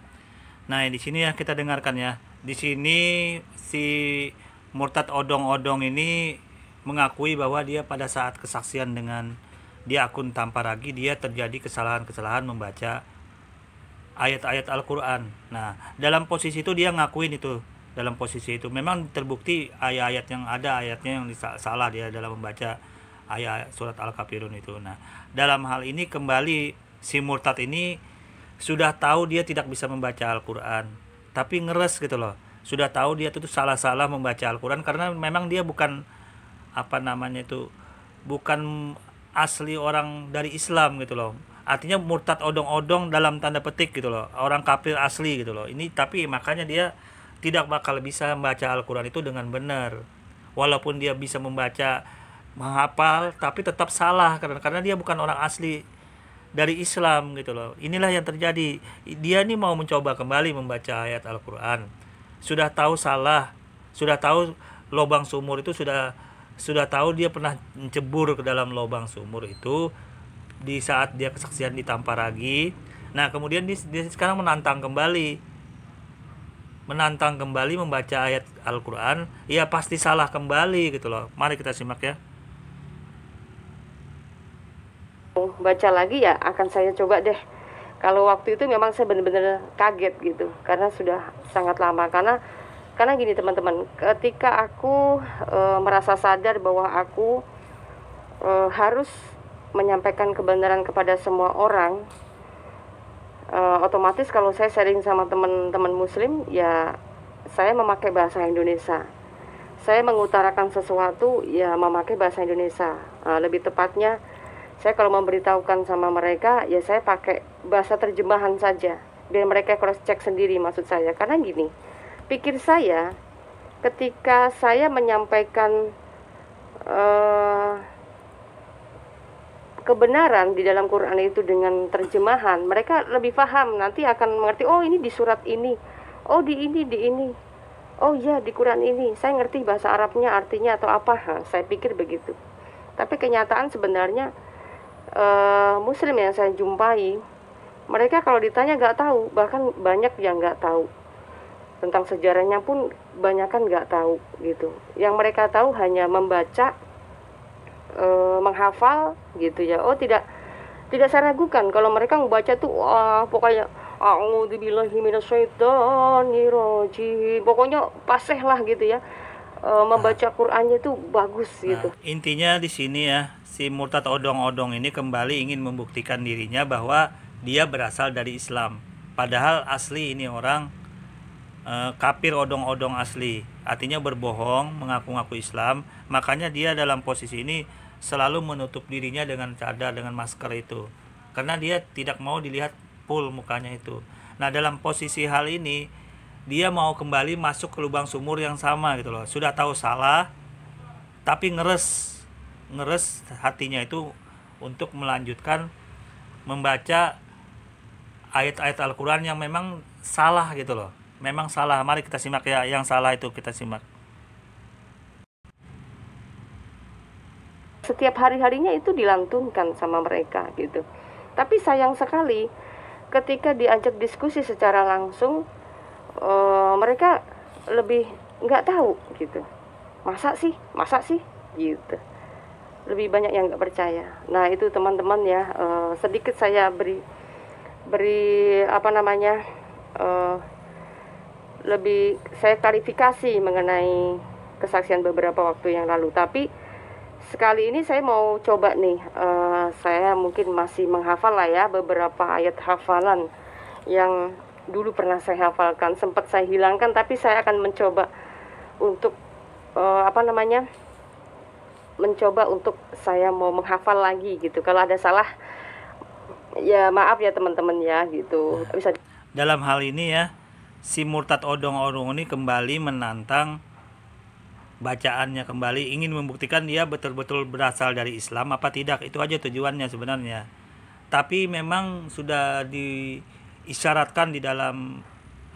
Speaker 1: Nah, di sini ya kita dengarkan ya. Di sini si murtad odong-odong ini mengakui bahwa dia pada saat kesaksian dengan dia akun tanpa ragi, dia terjadi kesalahan-kesalahan membaca ayat-ayat Al-Quran. Nah, dalam posisi itu dia ngakuin itu. Dalam posisi itu memang terbukti ayat-ayat yang ada, ayatnya yang salah dia dalam membaca ayat surat Al-Kafirun itu. Nah, dalam hal ini kembali si murtad ini sudah tahu dia tidak bisa membaca Al-Quran, tapi ngeres gitu loh. Sudah tahu dia itu salah-salah membaca Al-Quran, karena memang dia bukan bukan asli orang dari Islam gitu loh. Artinya murtad odong-odong dalam tanda petik gitu loh, orang kafir asli gitu loh. Ini tapi makanya dia tidak bakal bisa membaca Al-Quran itu dengan benar. Walaupun dia bisa membaca, menghafal, tapi tetap salah karena dia bukan orang asli dari Islam gitu loh. Inilah yang terjadi. Dia ini mau mencoba kembali membaca ayat Al-Quran. Sudah tahu salah, sudah tahu lubang sumur itu, sudah tahu dia pernah mencebur ke dalam lubang sumur itu di saat dia kesaksian di Tamparagi. Nah, kemudian dia sekarang menantang kembali membaca ayat Al-Quran. Ya pasti salah kembali gitu loh. Mari kita simak ya.
Speaker 2: baca lagi ya akan saya coba deh. Kalau waktu itu memang saya benar-benar kaget gitu, karena sudah sangat lama. Karena gini teman-teman, ketika aku merasa sadar bahwa aku harus menyampaikan kebenaran kepada semua orang, otomatis kalau saya sharing sama teman-teman Muslim, ya saya memakai bahasa Indonesia. Saya mengutarakan sesuatu ya memakai bahasa Indonesia. Lebih tepatnya, saya kalau memberitahukan sama mereka, ya saya pakai bahasa terjemahan saja, biar mereka cross check sendiri maksud saya. Karena gini, pikir saya, ketika saya menyampaikan kebenaran di dalam Quran itu dengan terjemahan, mereka lebih paham, nanti akan mengerti, oh ini di surat ini, oh di ini, oh iya di Quran ini, saya ngerti bahasa Arabnya artinya atau apa. Saya pikir begitu. Tapi kenyataan sebenarnya Muslim yang saya jumpai, mereka kalau ditanya nggak tahu, bahkan banyak yang nggak tahu tentang sejarahnya pun banyak kan nggak tahu gitu. Yang mereka tahu hanya membaca, menghafal gitu ya. Oh tidak saya ragukan kalau mereka membaca tuh wah pokoknya a'udzubillahi minasyaitonirrajim, pokoknya fasih lah gitu ya. Membaca Qur'annya tuh bagus gitu.
Speaker 1: Intinya di sini ya, si murtad odong-odong ini kembali ingin membuktikan dirinya bahwa dia berasal dari Islam. Padahal asli ini orang kafir odong-odong asli, artinya berbohong, mengaku-ngaku Islam. Makanya dia dalam posisi ini selalu menutup dirinya dengan cadar, dengan masker itu, karena dia tidak mau dilihat full mukanya itu. Nah dalam posisi hal ini dia mau kembali masuk ke lubang sumur yang sama gitu loh. Sudah tahu salah tapi ngeres hatinya itu untuk melanjutkan membaca ayat-ayat Al-Quran yang memang salah gitu loh. Memang salah. Mari kita simak ya, yang salah itu kita simak.
Speaker 2: Setiap hari-harinya itu dilantunkan sama mereka gitu. Tapi sayang sekali ketika diajak diskusi secara langsung, mereka lebih nggak tahu gitu. Masa sih gitu. Lebih banyak yang nggak percaya. Nah itu teman-teman ya, sedikit saya beri apa namanya, lebih saya klarifikasi mengenai kesaksian beberapa waktu yang lalu. Tapi sekali ini saya mau coba nih, saya mungkin masih menghafal lah ya beberapa ayat hafalan yang dulu pernah saya hafalkan, sempat saya hilangkan, tapi saya akan mencoba untuk mencoba untuk saya mau menghafal lagi gitu. Kalau ada salah ya maaf ya teman-teman ya gitu. Bisa.
Speaker 1: Dalam hal ini ya, si murtad odong-odong ini kembali menantang bacaannya, kembali ingin membuktikan dia betul-betul berasal dari Islam apa tidak. Itu aja tujuannya sebenarnya. Tapi memang sudah diisyaratkan di dalam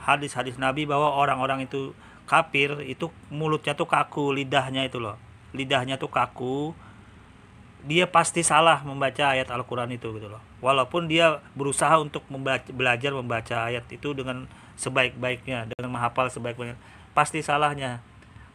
Speaker 1: hadis-hadis Nabi bahwa orang-orang itu kafir itu mulutnya tuh kaku, lidahnya itu loh, lidahnya tuh kaku. Dia pasti salah membaca ayat Al-Quran itu gitu loh. Walaupun dia berusaha untuk belajar membaca ayat itu dengan sebaik-baiknya, dengan menghafal sebaik-baiknya, pasti salahnya.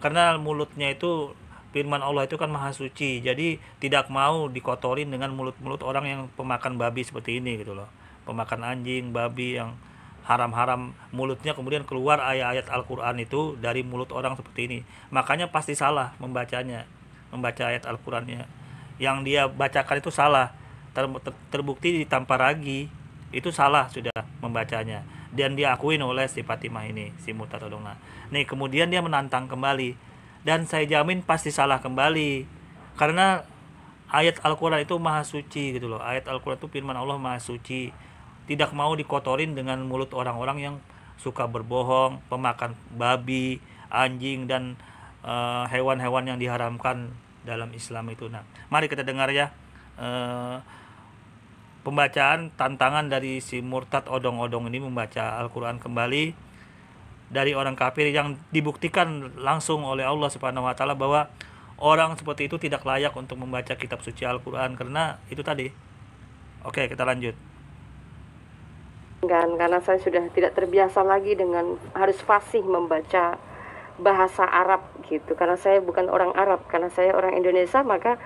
Speaker 1: Karena mulutnya itu, firman Allah itu kan maha suci, jadi tidak mau dikotorin dengan mulut-mulut orang yang pemakan babi seperti ini gitu loh, pemakan anjing, babi yang haram-haram, mulutnya kemudian keluar ayat-ayat Al-Quran itu dari mulut orang seperti ini. Makanya pasti salah membacanya, membaca ayat Al-Qurannya yang dia bacakan itu salah, terbukti di Tamparagi itu salah sudah membacanya, dan diakuin oleh si Fatimah ini, si murtad odong. Nih kemudian dia menantang kembali, dan saya jamin pasti salah kembali, karena ayat Al-Quran itu maha suci gitu loh. Ayat Al-Quran itu firman Allah maha suci, tidak mau dikotorin dengan mulut orang-orang yang suka berbohong, pemakan babi, anjing, dan hewan-hewan yang diharamkan dalam Islam itu. Nah mari kita dengar ya pembacaan tantangan dari si murtad odong-odong ini membaca Al-Quran kembali dari orang kafir yang dibuktikan langsung oleh Allah Subhanahu wa taala bahwa orang seperti itu tidak layak untuk membaca kitab suci Al-Quran karena itu tadi. Oke, kita lanjut.
Speaker 2: Karena saya sudah tidak terbiasa lagi dengan harus fasih membaca bahasa Arab gitu. Karena saya bukan orang Arab, karena saya orang Indonesia, maka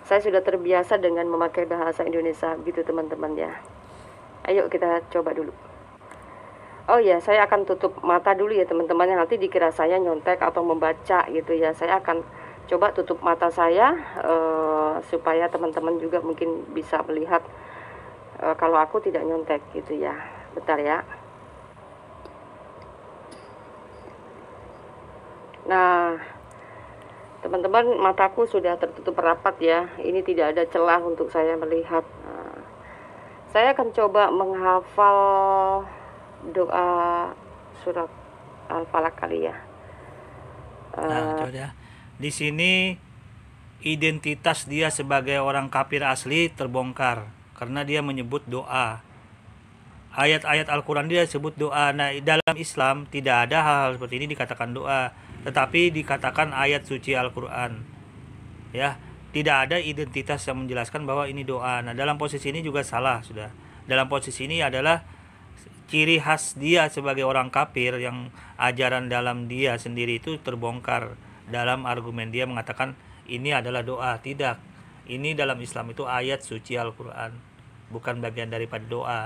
Speaker 2: saya sudah terbiasa dengan memakai bahasa Indonesia gitu teman-teman ya. Ayo kita coba dulu. Oh ya, saya akan tutup mata dulu ya teman-teman, yang nanti dikira saya nyontek atau membaca gitu ya. Saya akan coba tutup mata saya supaya teman-teman juga mungkin bisa melihat kalau aku tidak nyontek gitu ya. Bentar ya. Nah, teman-teman, mataku sudah tertutup rapat ya. Ini tidak ada celah untuk saya melihat. Nah, saya akan coba menghafal doa surat Al-Falaq kali ya.
Speaker 1: Nah, coba ya. Di sini identitas dia sebagai orang kafir asli terbongkar karena dia menyebut doa. Ayat-ayat Al-Quran dia sebut doa. Nah, dalam Islam tidak ada hal seperti ini dikatakan doa, tetapi dikatakan ayat suci Al-Quran. Ya, tidak ada identitas yang menjelaskan bahwa ini doa. Nah, dalam posisi ini juga salah sudah. Dalam posisi ini adalah ciri khas dia sebagai orang kafir yang ajaran dalam dia sendiri itu terbongkar dalam argumen dia mengatakan ini adalah doa. Tidak, ini dalam Islam itu ayat suci Al-Quran, bukan bagian daripada doa.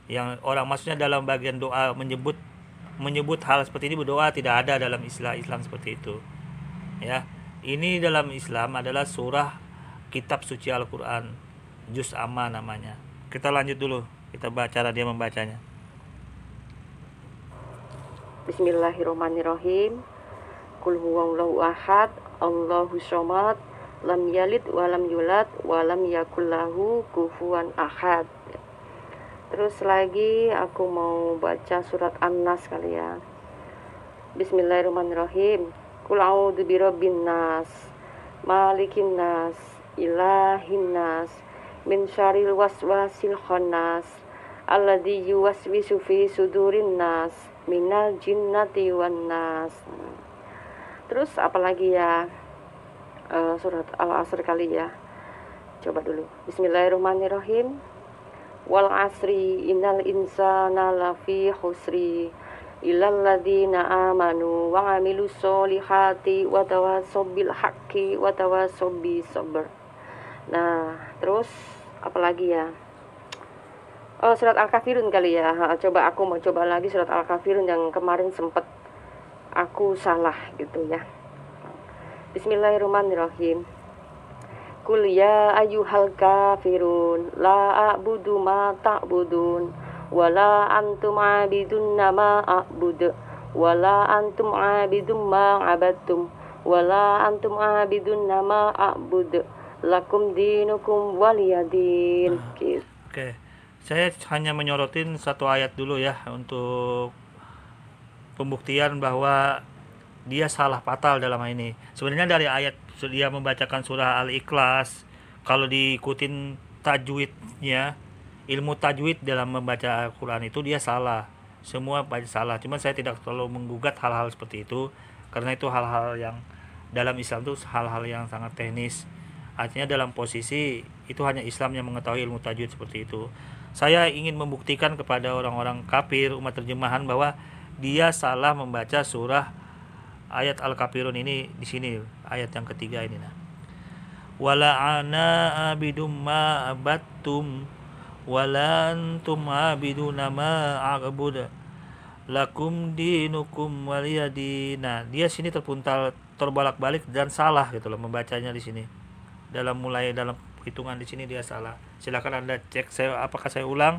Speaker 1: Yang orang maksudnya dalam bagian doa menyebut hal seperti ini berdoa, tidak ada dalam Islam seperti itu ya. Ini dalam Islam adalah surah kitab suci Al-Quran, juz amma namanya. Kita lanjut dulu, kita baca cara dia membacanya.
Speaker 2: Bismillahirrahmanirrahim. Qul huwallahu ahad, Allahu somad, lam yalid walam yulad walam yakullahu kufuwan ahad. Terus lagi aku mau baca surat An-Nas kali ya. Bismillahirrahmanirrahim. Qul a'udzu birabbin nas, malikin nas, ilahin nas, min syarril waswasil khannas, alladzi yuwaswisu fi sudurin nas, minal jinnati wan nas. Terus apalagi ya? Surat Al-Asr kali ya. Coba dulu. Bismillahirrahmanirrahim. Wal asri innal insana lafi khusri illal ladzina amanu wa amilus solihati wa tawassaw bil haqqi wa tawassaw bis sabr. Nah, terus apalagi ya? Oh, surat Al-Kafirun kali ya. Coba aku mau coba lagi surat Al-Kafirun yang kemarin sempat aku salah gitu ya. Bismillahirrahmanirrahim. Qul ya ayyuhal kafirun la a'budu ma ta'budun wala antum 'abidun ma a'budu wala antum 'abidum ma 'abadtum wala antum 'abidun ma a'budu lakum dinukum waliyadin.
Speaker 1: Oke. Saya hanya menyorotin satu ayat dulu ya untuk pembuktian bahwa dia salah fatal dalam hal ini. Sebenarnya dari ayat dia membacakan surah Al-Ikhlas, kalau diikutin tajwidnya, ilmu tajwid dalam membaca Al-Quran itu dia salah. Semua baca salah. Cuma saya tidak terlalu menggugat hal-hal seperti itu karena itu hal-hal yang dalam Islam itu hal-hal yang sangat teknis. Artinya dalam posisi itu hanya Islam yang mengetahui ilmu tajwid seperti itu. Saya ingin membuktikan kepada orang-orang kafir umat terjemahan bahwa dia salah membaca surah ayat Al-Kafirun ini di sini, ayat yang ketiga ini. Nah, wala ana abidum ma abattum wala antum abiduna ma a'bud lakum dinukum waliyadin. Nah, dia sini terpuntal terbolak-balik dan salah gitu loh membacanya di sini. Dalam hitungan di sini dia salah. Silakan Anda cek apakah saya ulang.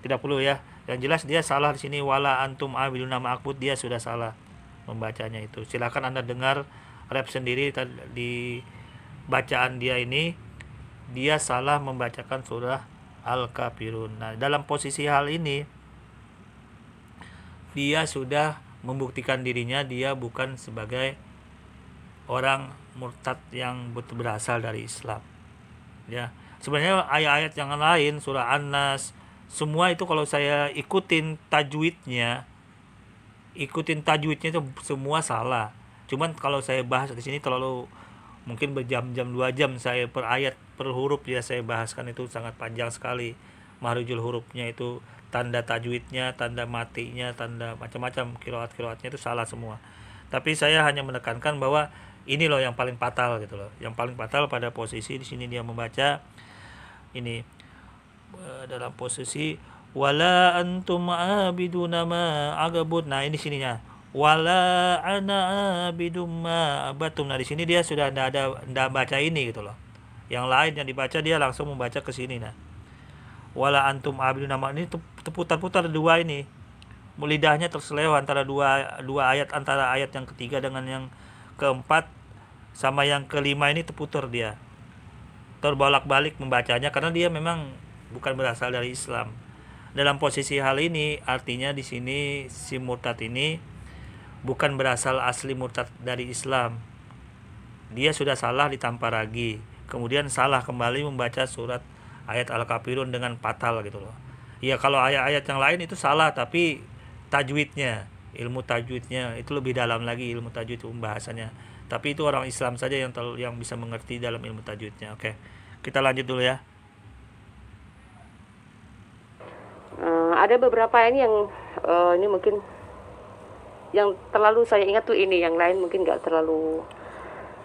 Speaker 1: Tidak perlu ya. Yang jelas dia salah di sini, wala antum abiduna ma a'bud, dia sudah salah membacanya itu. Silakan Anda dengar rap sendiri di bacaan dia ini, dia salah membacakan surah Al-Kafirun. Nah, dalam posisi hal ini dia sudah membuktikan dirinya dia bukan sebagai orang murtad yang berasal dari Islam. Ya, sebenarnya ayat-ayat yang lain surah An-Nas semua itu kalau saya ikutin tajwidnya itu semua salah. Cuman kalau saya bahas di sini terlalu mungkin berjam-jam 2 jam saya per ayat per huruf ya saya bahaskan, itu sangat panjang sekali. Mahrujul hurufnya itu, tanda tajwidnya, tanda matinya, tanda macam-macam, qiraat-qiraatnya itu salah semua. Tapi saya hanya menekankan bahwa ini loh yang paling fatal gitu loh. Yang paling fatal pada posisi di sini dia membaca ini dalam posisi wala antum abiduna ma agabud. Nah, ini sininya. Wala ana abidum ma abatum. Nah, di sini dia sudah ndak baca ini gitu loh. Yang lain yang dibaca dia langsung membaca ke sini. Nah, wala antum abiduna ma, ini terputar-putar dua ini. Lidahnya terseleo antara dua ayat, antara ayat yang ketiga dengan yang keempat sama yang kelima ini terputar dia. Terbolak-balik membacanya karena dia memang bukan berasal dari Islam. Dalam posisi hal ini artinya di sini si murtad ini bukan berasal asli murtad dari Islam. Dia sudah salah ditampar lagi, kemudian salah kembali membaca surat ayat Al-Kafirun dengan fatal gitu loh. Ya kalau ayat-ayat yang lain itu salah, tapi tajwidnya, ilmu tajwidnya itu lebih dalam lagi, ilmu tajwid pembahasannya. Tapi itu orang Islam saja yang bisa mengerti dalam ilmu tajwidnya. Oke, kita lanjut dulu ya.
Speaker 2: Ada beberapa ini yang ini mungkin yang terlalu saya ingat tuh ini, yang lain mungkin nggak terlalu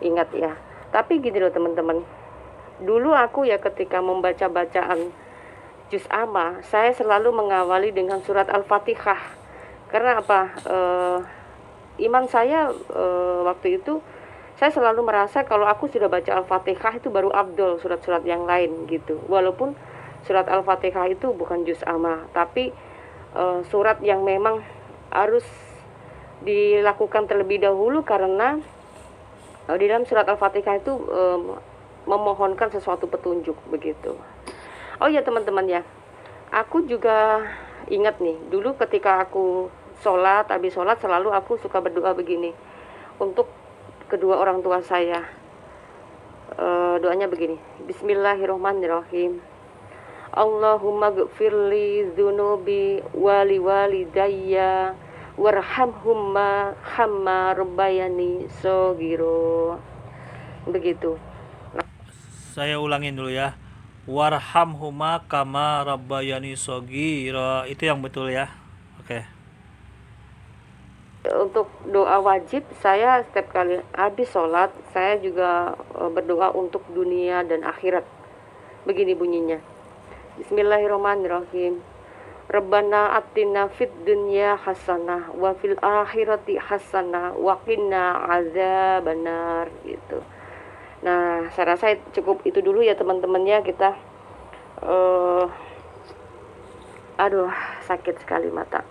Speaker 2: ingat ya. Tapi gini loh teman-teman, dulu aku ya ketika membaca bacaan juz amma, saya selalu mengawali dengan surat Al-Fatihah. Karena apa? Iman saya waktu itu saya selalu merasa kalau aku sudah baca Al-Fatihah itu baru afdol surat-surat yang lain gitu. Walaupun surat Al-Fatihah itu bukan juz amma, tapi surat yang memang harus dilakukan terlebih dahulu karena di dalam surat Al-Fatihah itu memohonkan sesuatu petunjuk begitu. Oh ya teman-teman ya, aku juga ingat nih dulu ketika aku sholat, habis sholat selalu aku suka berdoa begini untuk kedua orang tua saya. Doanya begini, Bismillahirrahmanirrahim. Allahumma gfirli dzunubi wali walidayya warhamhumma hamma rabbayani shogiro. Begitu.
Speaker 1: Saya ulangin dulu ya. Warhamhuma kama rabbayani shogiro. Itu yang betul ya. Oke.
Speaker 2: Untuk doa wajib saya setiap kali habis sholat saya juga berdoa untuk dunia dan akhirat. Begini bunyinya, Bismillahirrahmanirrahim. Rabbana atina fid dunya hasanah wa fil akhirati hasanah wa qina azabannar gitu. Nah, saya rasa cukup itu dulu ya teman-temannya kita. Aduh, sakit sekali mata.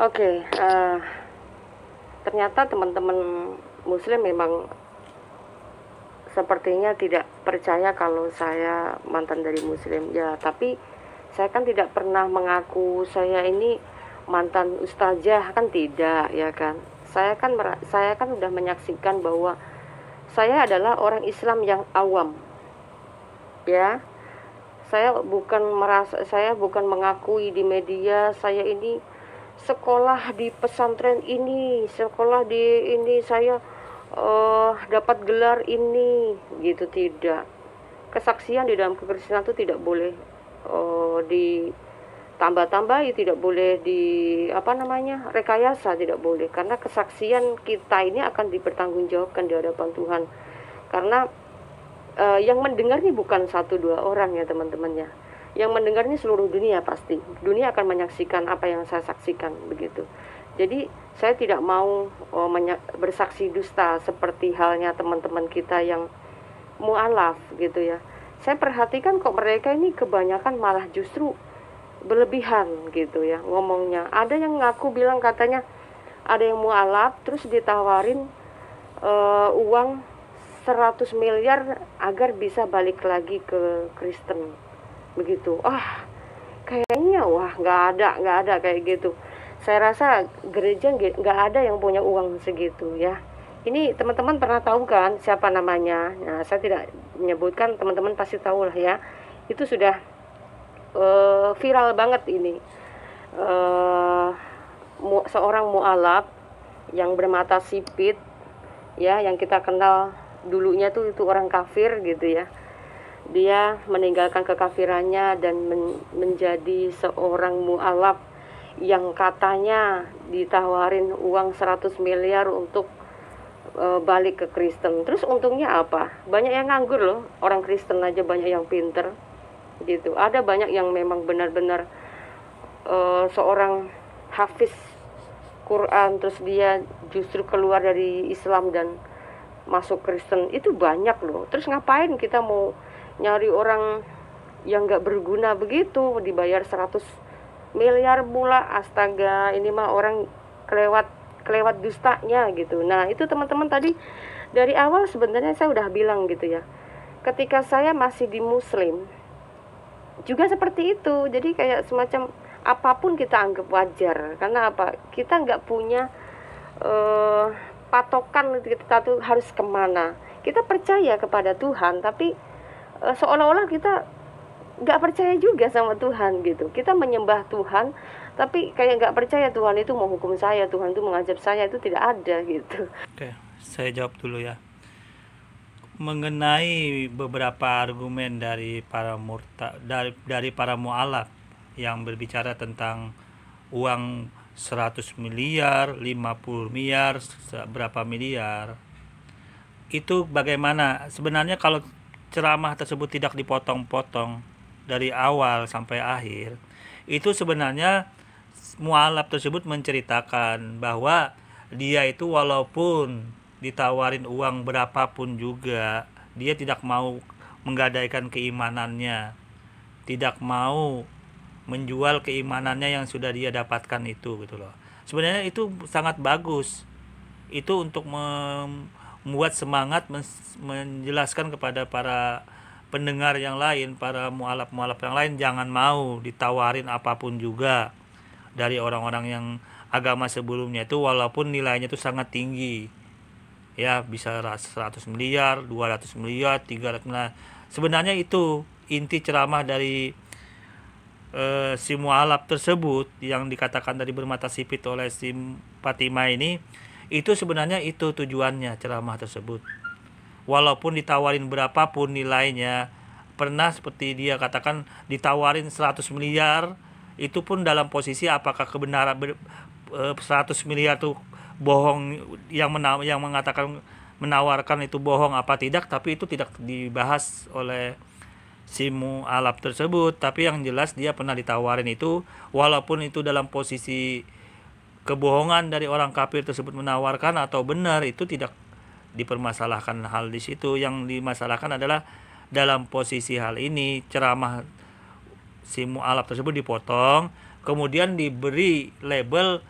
Speaker 2: Oke, ternyata teman-teman Muslim memang sepertinya tidak percaya kalau saya mantan dari Muslim ya, tapi saya kan tidak pernah mengaku saya ini mantan ustazah, kan tidak ya kan. Saya kan udah menyaksikan bahwa saya adalah orang Islam yang awam ya. Saya bukan mengakui di media saya ini sekolah di pesantren ini, sekolah di ini, saya dapat gelar ini gitu, tidak. Kesaksian di dalam kekristenan itu tidak boleh ditambah-tambahi, tidak boleh rekayasa, tidak boleh, karena kesaksian kita ini akan dipertanggungjawabkan di hadapan Tuhan. Karena yang mendengar ini bukan 1-2 orang ya teman-teman ya. Yang mendengar ini seluruh dunia, pasti dunia akan menyaksikan apa yang saya saksikan begitu. Jadi saya tidak mau bersaksi dusta seperti halnya teman-teman kita yang mu'alaf gitu ya. Saya perhatikan kok mereka ini kebanyakan malah justru berlebihan gitu ya ngomongnya. Ada yang ngaku bilang katanya ada yang mu'alaf terus ditawarin uang 100 miliar agar bisa balik lagi ke Kristen begitu. Kayaknya nggak ada kayak gitu. Saya rasa gereja nggak ada yang punya uang segitu ya. Ini teman-teman pernah tahu kan siapa namanya? Nah, saya tidak menyebutkan, teman-teman pasti tahu lah ya. Itu sudah viral banget ini. Seorang mu'alaf yang bermata sipit ya, yang kita kenal dulunya tuh itu orang kafir gitu ya. dia meninggalkan kekafirannya dan menjadi seorang mu'alaf yang katanya ditawarin uang 100 miliar untuk balik ke Kristen. Terus untungnya apa? Banyak yang nganggur loh, orang Kristen aja banyak yang pinter gitu. Ada banyak yang memang benar-benar seorang hafiz Quran, terus dia justru keluar dari Islam dan masuk Kristen. Itu banyak loh. Terus ngapain kita mau nyari orang yang gak berguna begitu, dibayar 100 miliar pula, astaga, ini mah orang kelewat dustanya gitu. Nah itu teman-teman, tadi dari awal sebenarnya saya udah bilang gitu ya, ketika saya masih di Muslim juga seperti itu. Jadi kayak semacam apapun kita anggap wajar, karena apa, kita nggak punya patokan kita tuh harus kemana. Kita percaya kepada Tuhan, tapi seolah-olah kita nggak percaya juga sama Tuhan gitu. Kita menyembah Tuhan, tapi kayak nggak percaya Tuhan itu mau hukum saya, Tuhan itu mengazab saya, itu tidak ada gitu.
Speaker 1: Oke, saya jawab dulu ya. Mengenai beberapa argumen dari para dari para mu'alaf yang berbicara tentang uang 100 miliar, 50 miliar, berapa miliar. Itu bagaimana? Sebenarnya kalau ceramah tersebut tidak dipotong-potong dari awal sampai akhir, itu sebenarnya mu'alaf tersebut menceritakan bahwa dia itu walaupun ditawarin uang berapapun juga, dia tidak mau menggadaikan keimanannya, tidak mau menjual keimanannya yang sudah dia dapatkan itu gitu loh. Sebenarnya itu sangat bagus. Itu untuk membuat semangat menjelaskan kepada para pendengar yang lain, para mu'alaf-mu'alaf yang lain, jangan mau ditawarin apapun juga dari orang-orang yang agama sebelumnya itu, walaupun nilainya itu sangat tinggi. Ya, bisa 100 miliar, 200 miliar, 300 miliar. Sebenarnya itu inti ceramah dari si mu'alaf tersebut yang dikatakan tadi bermata sipit oleh si Fatimah ini. Itu sebenarnya itu tujuannya ceramah tersebut. Walaupun ditawarin berapapun nilainya, pernah seperti dia katakan ditawarin 100 miliar, itu pun dalam posisi apakah kebenaran 100 miliar itu bohong, yang mengatakan menawarkan itu bohong apa tidak, tapi itu tidak dibahas oleh si mu'alaf tersebut. Tapi yang jelas dia pernah ditawarin itu, walaupun itu dalam posisi kebohongan dari orang kafir tersebut menawarkan atau benar, itu tidak dipermasalahkan hal di situ. Yang dimasalahkan adalah dalam posisi hal ini ceramah si mu'alaf tersebut dipotong, kemudian diberi label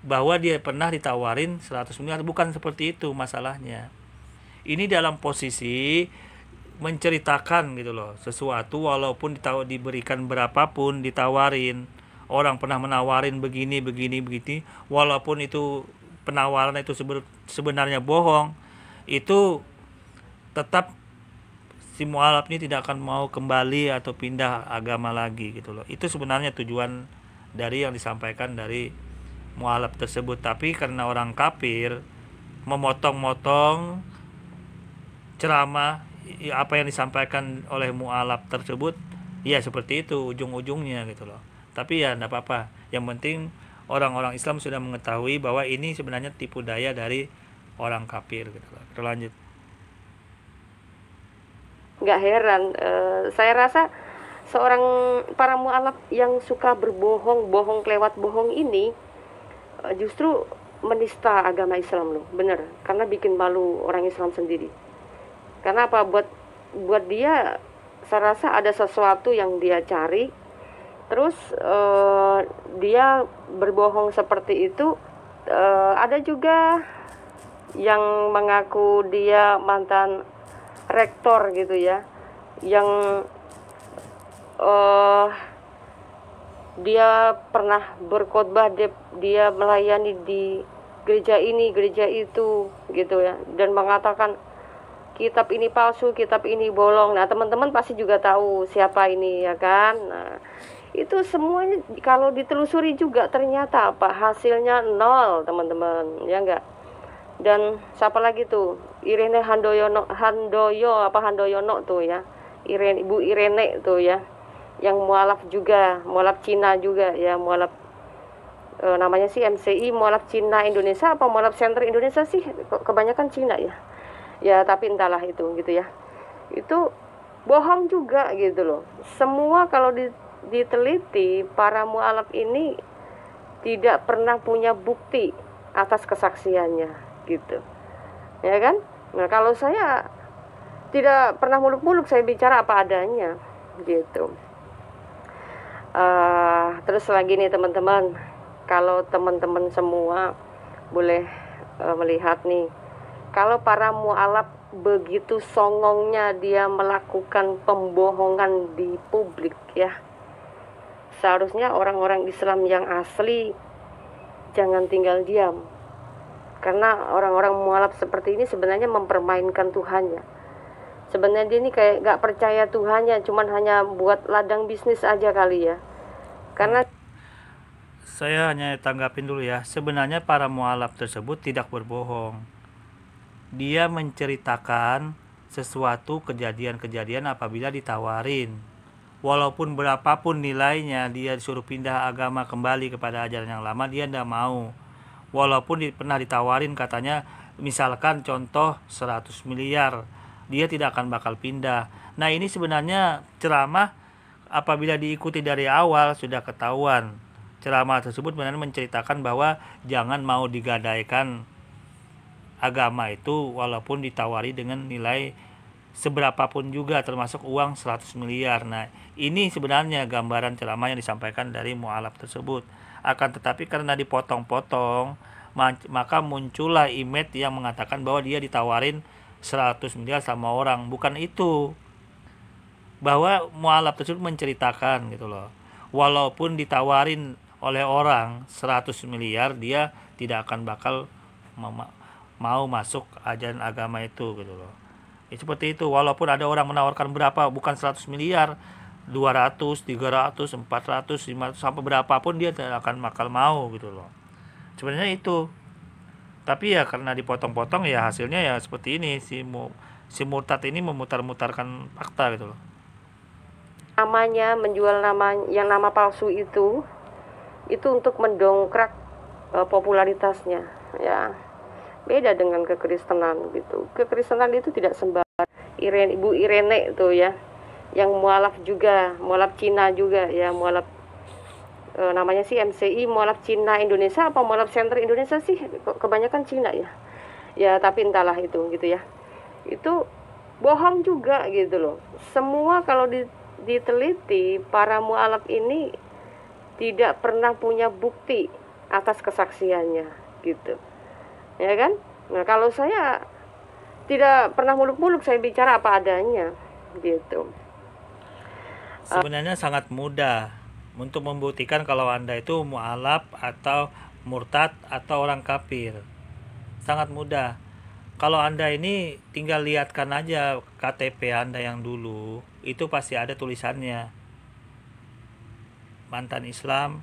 Speaker 1: bahwa dia pernah ditawarin 100 miliar. Bukan seperti itu masalahnya. Ini dalam posisi menceritakan gitu loh, sesuatu walaupun diberikan berapapun, ditawarin, orang pernah menawarin begini, walaupun itu penawaran itu sebenarnya bohong, itu tetap si mu'alaf ini tidak akan mau kembali atau pindah agama lagi gitu loh. Itu sebenarnya tujuan dari yang disampaikan dari mu'alaf tersebut. Tapi karena orang kafir memotong-motong ceramah apa yang disampaikan oleh mu'alaf tersebut, ya seperti itu ujung-ujungnya gitu loh. Tapi ya enggak apa-apa, yang penting orang-orang Islam sudah mengetahui bahwa ini sebenarnya tipu daya dari orang kafir gitu loh. Terlanjut.
Speaker 2: Nggak heran, saya rasa seorang para mu'alaf yang suka bohong kelewat bohong ini justru menista agama Islam loh, bener, karena bikin malu orang Islam sendiri. Karena apa, buat dia saya rasa ada sesuatu yang dia cari, terus dia berbohong seperti itu. Ada juga yang mengaku dia mantan rektor gitu ya, yang dia pernah berkhotbah, dia melayani di gereja ini, gereja itu gitu ya, dan mengatakan kitab ini palsu, kitab ini bolong. Nah teman-teman pasti juga tahu siapa ini ya kan. Nah itu semuanya kalau ditelusuri juga ternyata apa, hasilnya nol teman-teman, ya enggak. Dan siapa lagi tuh, Irene Handoyono tuh ya, Ibu Irene tuh ya, yang mualaf juga, mualaf Cina juga ya, mualaf namanya sih MCI, mualaf Cina Indonesia apa mualaf Center Indonesia sih, kebanyakan Cina ya. Ya tapi entahlah itu gitu ya. Itu bohong juga gitu loh. Semua kalau diteliti, para mualaf ini tidak pernah punya bukti atas kesaksiannya gitu. Ya kan? Nah, kalau saya tidak pernah muluk-muluk, saya bicara apa adanya gitu. Terus lagi nih teman-teman, kalau teman-teman semua boleh melihat nih, kalau para mualaf begitu songongnya dia melakukan pembohongan di publik ya, seharusnya orang-orang Islam yang asli jangan tinggal diam. Karena orang-orang mualaf seperti ini sebenarnya mempermainkan Tuhannya. Sebenarnya dia ini kayak gak percaya Tuhannya, cuman hanya buat ladang bisnis aja kali ya. Karena
Speaker 1: saya hanya tanggapin dulu ya. Sebenarnya para mualaf tersebut tidak berbohong. Dia menceritakan sesuatu kejadian-kejadian apabila ditawarin. Walaupun berapapun nilainya, dia disuruh pindah agama kembali kepada ajaran yang lama, dia tidak mau. Walaupun pernah ditawarin katanya, misalkan contoh 100 miliar, dia tidak akan bakal pindah. Nah ini sebenarnya ceramah apabila diikuti dari awal sudah ketahuan. Ceramah tersebut benar menceritakan bahwa jangan mau digadaikan agama itu walaupun ditawari dengan nilai seberapapun juga, termasuk uang 100 miliar. Nah ini sebenarnya gambaran ceramah yang disampaikan dari mualaf tersebut. Akan tetapi karena dipotong-potong, maka muncullah image yang mengatakan bahwa dia ditawarin 100 miliar sama orang. Bukan itu. Bahwa mualaf tersebut menceritakan gitu loh. Walaupun ditawarin oleh orang 100 miliar, dia tidak akan bakal mau masuk ajaran agama itu gitu loh. Ya, seperti itu. Walaupun ada orang menawarkan berapa, bukan 100 miliar, 200, 300, 400, 500 sampai berapapun dia tidak akan bakal mau gitu loh. Sebenarnya itu. Tapi ya karena dipotong-potong ya hasilnya ya seperti ini, si murtad ini memutar-mutarkan fakta gitu loh.
Speaker 2: Namanya menjual nama palsu itu untuk mendongkrak popularitasnya ya. Beda dengan kekristenan gitu. Kekristenan itu tidak sembarang. Ibu Irene tuh ya, yang mualaf juga, mualaf Cina juga ya, mualaf namanya sih MCI, mualaf Cina Indonesia apa mualaf Center Indonesia sih, kebanyakan Cina ya. Ya tapi entahlah itu gitu ya. Itu bohong juga gitu loh. Semua kalau diteliti, para mualaf ini tidak pernah punya bukti atas kesaksiannya gitu. Ya kan? Nah, kalau saya tidak pernah muluk-muluk, saya bicara apa adanya gitu.
Speaker 1: Sebenarnya sangat mudah untuk membuktikan kalau Anda itu mualaf atau murtad atau orang kafir. Sangat mudah. Kalau Anda ini tinggal lihatkan aja KTP Anda yang dulu, itu pasti ada tulisannya mantan Islam,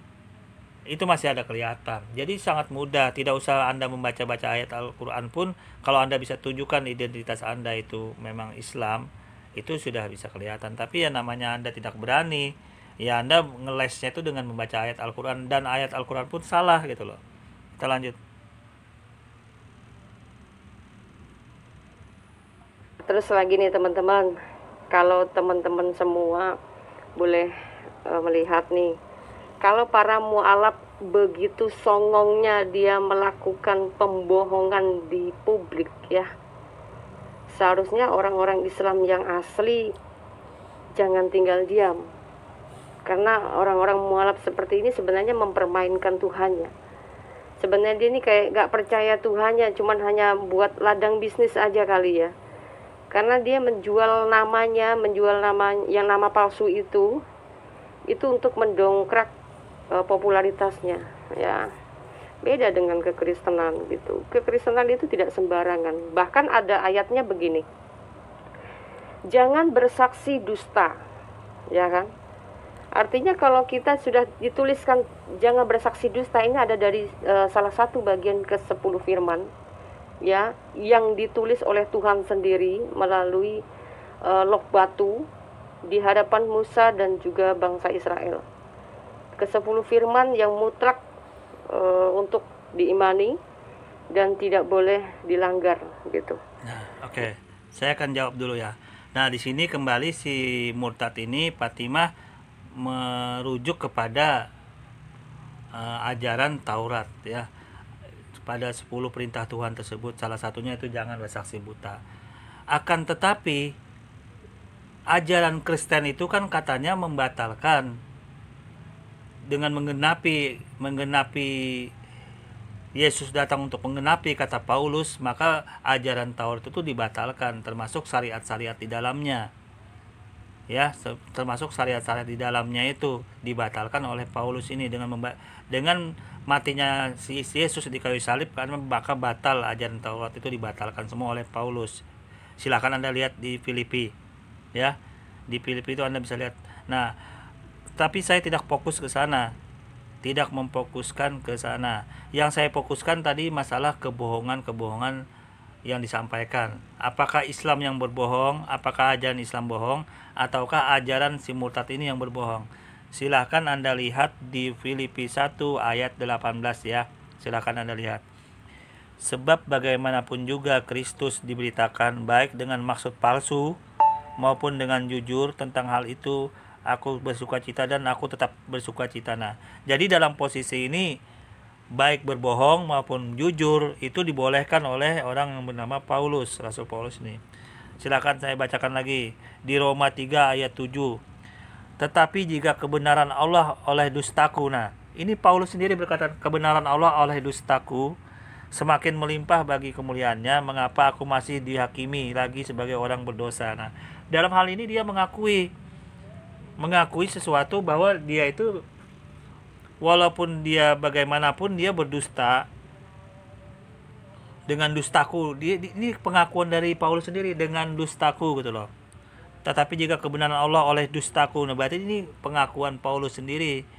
Speaker 1: itu masih ada kelihatan. Jadi sangat mudah, tidak usah Anda membaca-baca ayat Al-Quran pun, kalau Anda bisa tunjukkan identitas Anda itu memang Islam, itu sudah bisa kelihatan. Tapi ya namanya Anda tidak berani, ya Anda ngelesnya itu dengan membaca ayat Al-Quran, dan ayat Al-Quran pun salah gitu loh. Kita lanjut.
Speaker 2: Terus lagi nih teman-teman, kalau teman-teman semua boleh melihat nih, kalau para mualaf begitu songongnya dia melakukan pembohongan di publik ya, seharusnya orang-orang Islam yang asli jangan tinggal diam. Karena orang-orang mualaf seperti ini sebenarnya mempermainkan Tuhannya. Sebenarnya dia ini kayak gak percaya Tuhannya, cuman hanya buat ladang bisnis aja kali ya. Karena dia menjual nama yang nama palsu itu untuk mendongkrak popularitasnya ya. Beda dengan kekristenan gitu. Kekristenan itu tidak sembarangan. Bahkan ada ayatnya begini, jangan bersaksi dusta, ya kan? Artinya kalau kita sudah dituliskan jangan bersaksi dusta, ini ada dari salah satu bagian ke-10 firman ya, yang ditulis oleh Tuhan sendiri melalui log batu di hadapan Musa dan juga bangsa Israel. Ke-10 firman yang mutlak untuk diimani dan tidak boleh dilanggar gitu.
Speaker 1: Nah, oke. Saya akan jawab dulu ya. Nah, di sini kembali si murtad ini Fatimah merujuk kepada ajaran Taurat ya. Pada 10 perintah Tuhan tersebut, salah satunya itu jangan bersaksi buta. Akan tetapi ajaran Kristen itu kan katanya membatalkan dengan menggenapi Yesus datang untuk menggenapi kata Paulus, maka ajaran Taurat itu dibatalkan, termasuk syariat-syariat di dalamnya. Ya, termasuk syariat-syariat di dalamnya itu dibatalkan oleh Paulus ini dengan matinya si Yesus di kayu salib, karena maka batal ajaran Taurat itu dibatalkan semua oleh Paulus. Silakan Anda lihat di Filipi. Ya. Di Filipi itu Anda bisa lihat. Nah, tapi saya tidak fokus ke sana. Tidak memfokuskan ke sana. Yang saya fokuskan tadi masalah kebohongan-kebohongan yang disampaikan. Apakah Islam yang berbohong? Apakah ajaran Islam bohong? Ataukah ajaran si murtad ini yang berbohong? Silahkan Anda lihat di Filipi 1 ayat 18 ya. Silahkan Anda lihat. Sebab bagaimanapun juga Kristus diberitakan baik dengan maksud palsu maupun dengan jujur, tentang hal itu aku bersukacita dan aku tetap bersukacita. Nah, jadi dalam posisi ini baik berbohong maupun jujur itu dibolehkan oleh orang yang bernama Paulus, Rasul Paulus ini. Silakan saya bacakan lagi di Roma 3 ayat 7. Tetapi jika kebenaran Allah oleh dustaku, nah ini Paulus sendiri berkata, kebenaran Allah oleh dustaku semakin melimpah bagi kemuliaannya, mengapa aku masih dihakimi lagi sebagai orang berdosa. Nah, dalam hal ini dia mengakui sesuatu bahwa dia itu walaupun dia bagaimanapun dia berdusta dengan dustaku. Ini pengakuan dari Paulus sendiri, dengan dustaku gitu loh. Tetapi jika kebenaran Allah oleh dustaku, nah berarti ini pengakuan Paulus sendiri.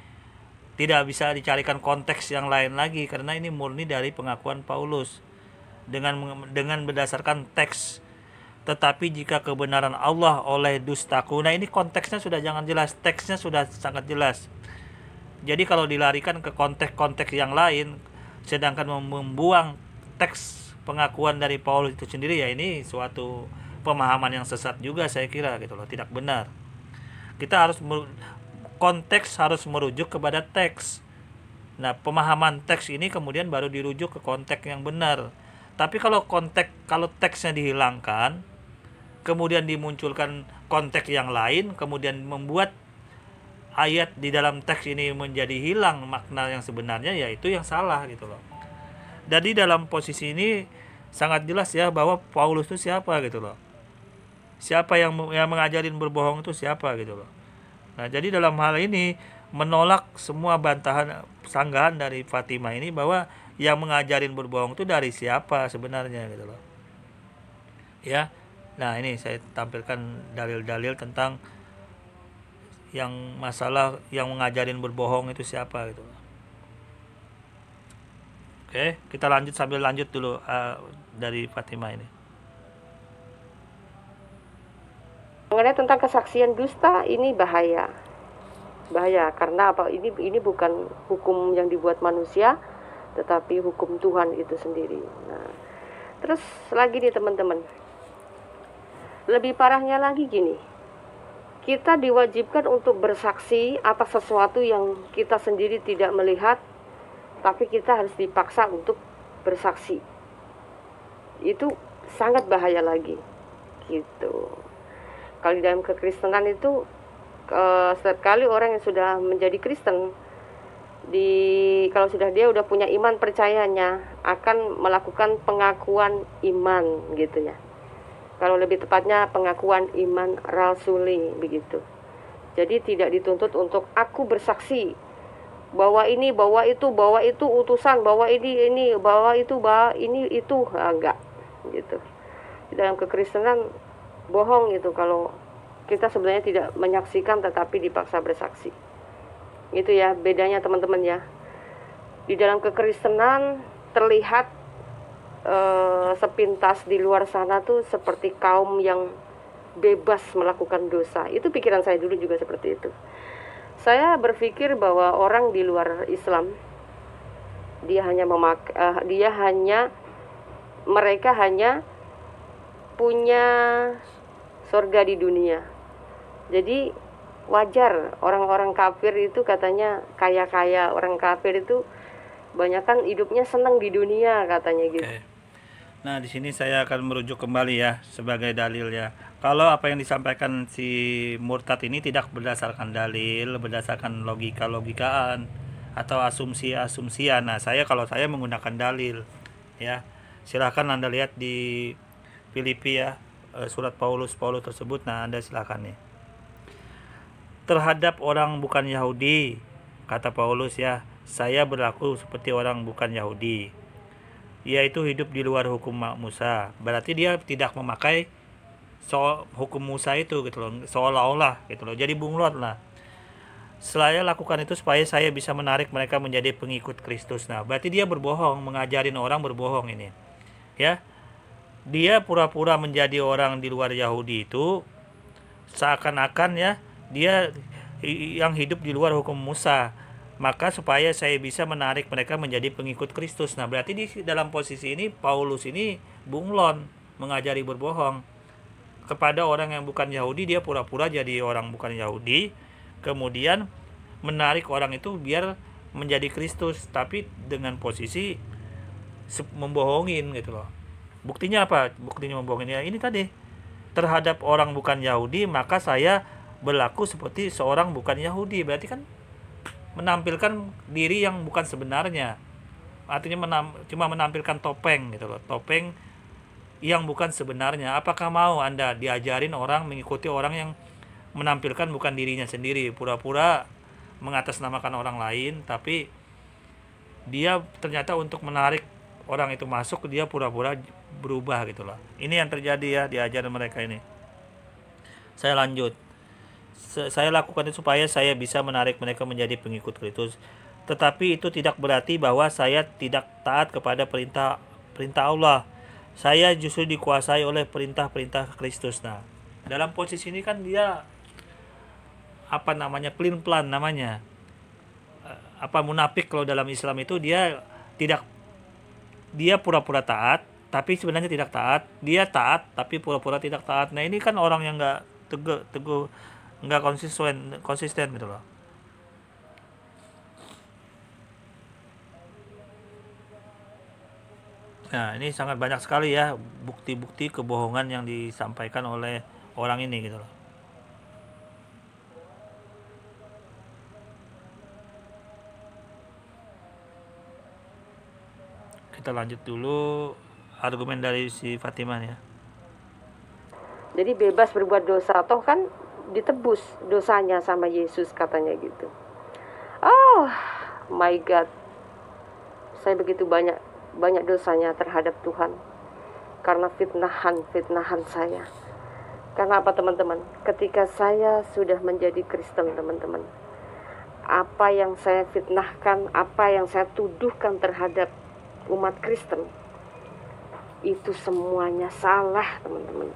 Speaker 1: Tidak bisa dicarikan konteks yang lain lagi karena ini murni dari pengakuan Paulus dengan berdasarkan teks. Tetapi jika kebenaran Allah oleh dustaku, nah ini konteksnya sudah jangan jelas, teksnya sudah sangat jelas. Jadi kalau dilarikan ke konteks-konteks yang lain, sedangkan membuang teks pengakuan dari Paulus itu sendiri, ya ini suatu pemahaman yang sesat juga saya kira gitu loh, tidak benar. Kita harus konteks harus merujuk kepada teks. Nah, pemahaman teks ini kemudian baru dirujuk ke konteks yang benar. Tapi kalau teksnya dihilangkan, kemudian dimunculkan konteks yang lain, kemudian membuat ayat di dalam teks ini menjadi hilang makna yang sebenarnya, ya itu yang salah gitu loh. Jadi dalam posisi ini sangat jelas ya bahwa Paulus itu siapa gitu loh. Siapa yang mengajarin berbohong itu siapa gitu loh. Nah, jadi dalam hal ini menolak semua bantahan sanggahan dari Fatimah ini bahwa yang mengajarin berbohong itu dari siapa sebenarnya gitu loh. Ya. Nah, ini saya tampilkan dalil-dalil tentang yang masalah yang mengajarin berbohong itu siapa gitu loh. Oke, kita lanjut dulu dari Fatimah ini.
Speaker 2: Mengenai tentang kesaksian dusta, ini bahaya karena apa? Ini bukan hukum yang dibuat manusia, tetapi hukum Tuhan itu sendiri. Nah, terus lagi nih teman-teman, lebih parahnya lagi gini, kita diwajibkan untuk bersaksi atas sesuatu yang kita sendiri tidak melihat, tapi kita harus dipaksa untuk bersaksi. Itu sangat bahaya lagi gitu. Kalau di dalam kekristenan itu setiap kali orang yang sudah menjadi Kristen, kalau sudah dia udah punya iman, percayanya akan melakukan pengakuan iman gitu ya. Kalau lebih tepatnya pengakuan iman rasuli begitu. Jadi tidak dituntut untuk aku bersaksi bahwa ini, bahwa itu utusan, bahwa ini, bahwa itu, enggak gitu. Di dalam kekristenan bohong itu kalau kita sebenarnya tidak menyaksikan tetapi dipaksa bersaksi. Itu ya bedanya teman-teman ya. Di dalam kekristenan terlihat sepintas di luar sana tuh seperti kaum yang bebas melakukan dosa. Itu pikiran saya dulu juga seperti itu. Saya berpikir bahwa orang di luar Islam, mereka hanya punya surga di dunia. Jadi wajar orang-orang kafir itu katanya kaya-kaya, orang kafir itu banyak kan hidupnya senang di dunia katanya gitu.
Speaker 1: Oke. Nah, di sini saya akan merujuk kembali ya sebagai dalil ya. Kalau apa yang disampaikan si murtad ini tidak berdasarkan dalil, berdasarkan logika-logikaan atau asumsi-asumsian. Nah, kalau saya menggunakan dalil ya. Silahkan Anda lihat di Filipi ya, surat Paulus tersebut. Nah, Anda silahkan nih. Terhadap orang bukan Yahudi, kata Paulus ya, saya berlaku seperti orang bukan Yahudi, yaitu hidup di luar hukum Musa. Berarti dia tidak memakai hukum Musa itu gitu loh, seolah-olah gitu loh. Jadi bunglon lah. Saya lakukan itu supaya saya bisa menarik mereka menjadi pengikut Kristus. Nah, berarti dia berbohong, mengajarin orang berbohong ini. Ya. Dia pura-pura menjadi orang di luar Yahudi itu seakan-akan ya dia yang hidup di luar hukum Musa. Maka supaya saya bisa menarik mereka menjadi pengikut Kristus. Nah, berarti di dalam posisi ini Paulus ini bunglon, mengajari berbohong kepada orang yang bukan Yahudi. Dia pura-pura jadi orang bukan Yahudi, kemudian menarik orang itu biar menjadi Kristus, tapi dengan posisi membohongin gitu loh. Buktinya apa? Buktinya membohongin ya ini tadi. Terhadap orang bukan Yahudi maka saya berlaku seperti seorang bukan Yahudi. Berarti kan menampilkan diri yang bukan sebenarnya. Artinya cuma menampilkan topeng gitu loh. Topeng yang bukan sebenarnya. Apakah mau Anda diajarin orang mengikuti orang yang menampilkan bukan dirinya sendiri, pura-pura mengatasnamakan orang lain, tapi dia ternyata untuk menarik orang itu masuk, dia pura-pura berubah gitu loh. Ini yang terjadi ya diajaran mereka ini. Saya lanjut. Saya lakukan itu supaya saya bisa menarik mereka menjadi pengikut Kristus. Tetapi itu tidak berarti bahwa saya tidak taat kepada perintah Allah. Saya justru dikuasai oleh perintah-perintah Kristus. Nah, dalam posisi ini kan dia pelin-pelan namanya. Munafik kalau dalam Islam itu dia pura-pura taat, tapi sebenarnya tidak taat. Dia taat tapi pura-pura tidak taat. Nah, ini kan orang yang enggak teguh, enggak konsisten gitu loh. Nah, ini sangat banyak sekali ya bukti-bukti kebohongan yang disampaikan oleh orang ini gitu loh. Kita lanjut dulu argumen dari si Fatimah ya.
Speaker 2: Jadi bebas berbuat dosa, toh kan ditebus dosanya sama Yesus katanya gitu. Oh my God, saya begitu banyak dosanya terhadap Tuhan karena fitnahan saya. Karena apa teman-teman? Ketika saya sudah menjadi Kristen teman-teman, apa yang saya fitnahkan, apa yang saya tuduhkan terhadap umat Kristen itu semuanya salah teman-teman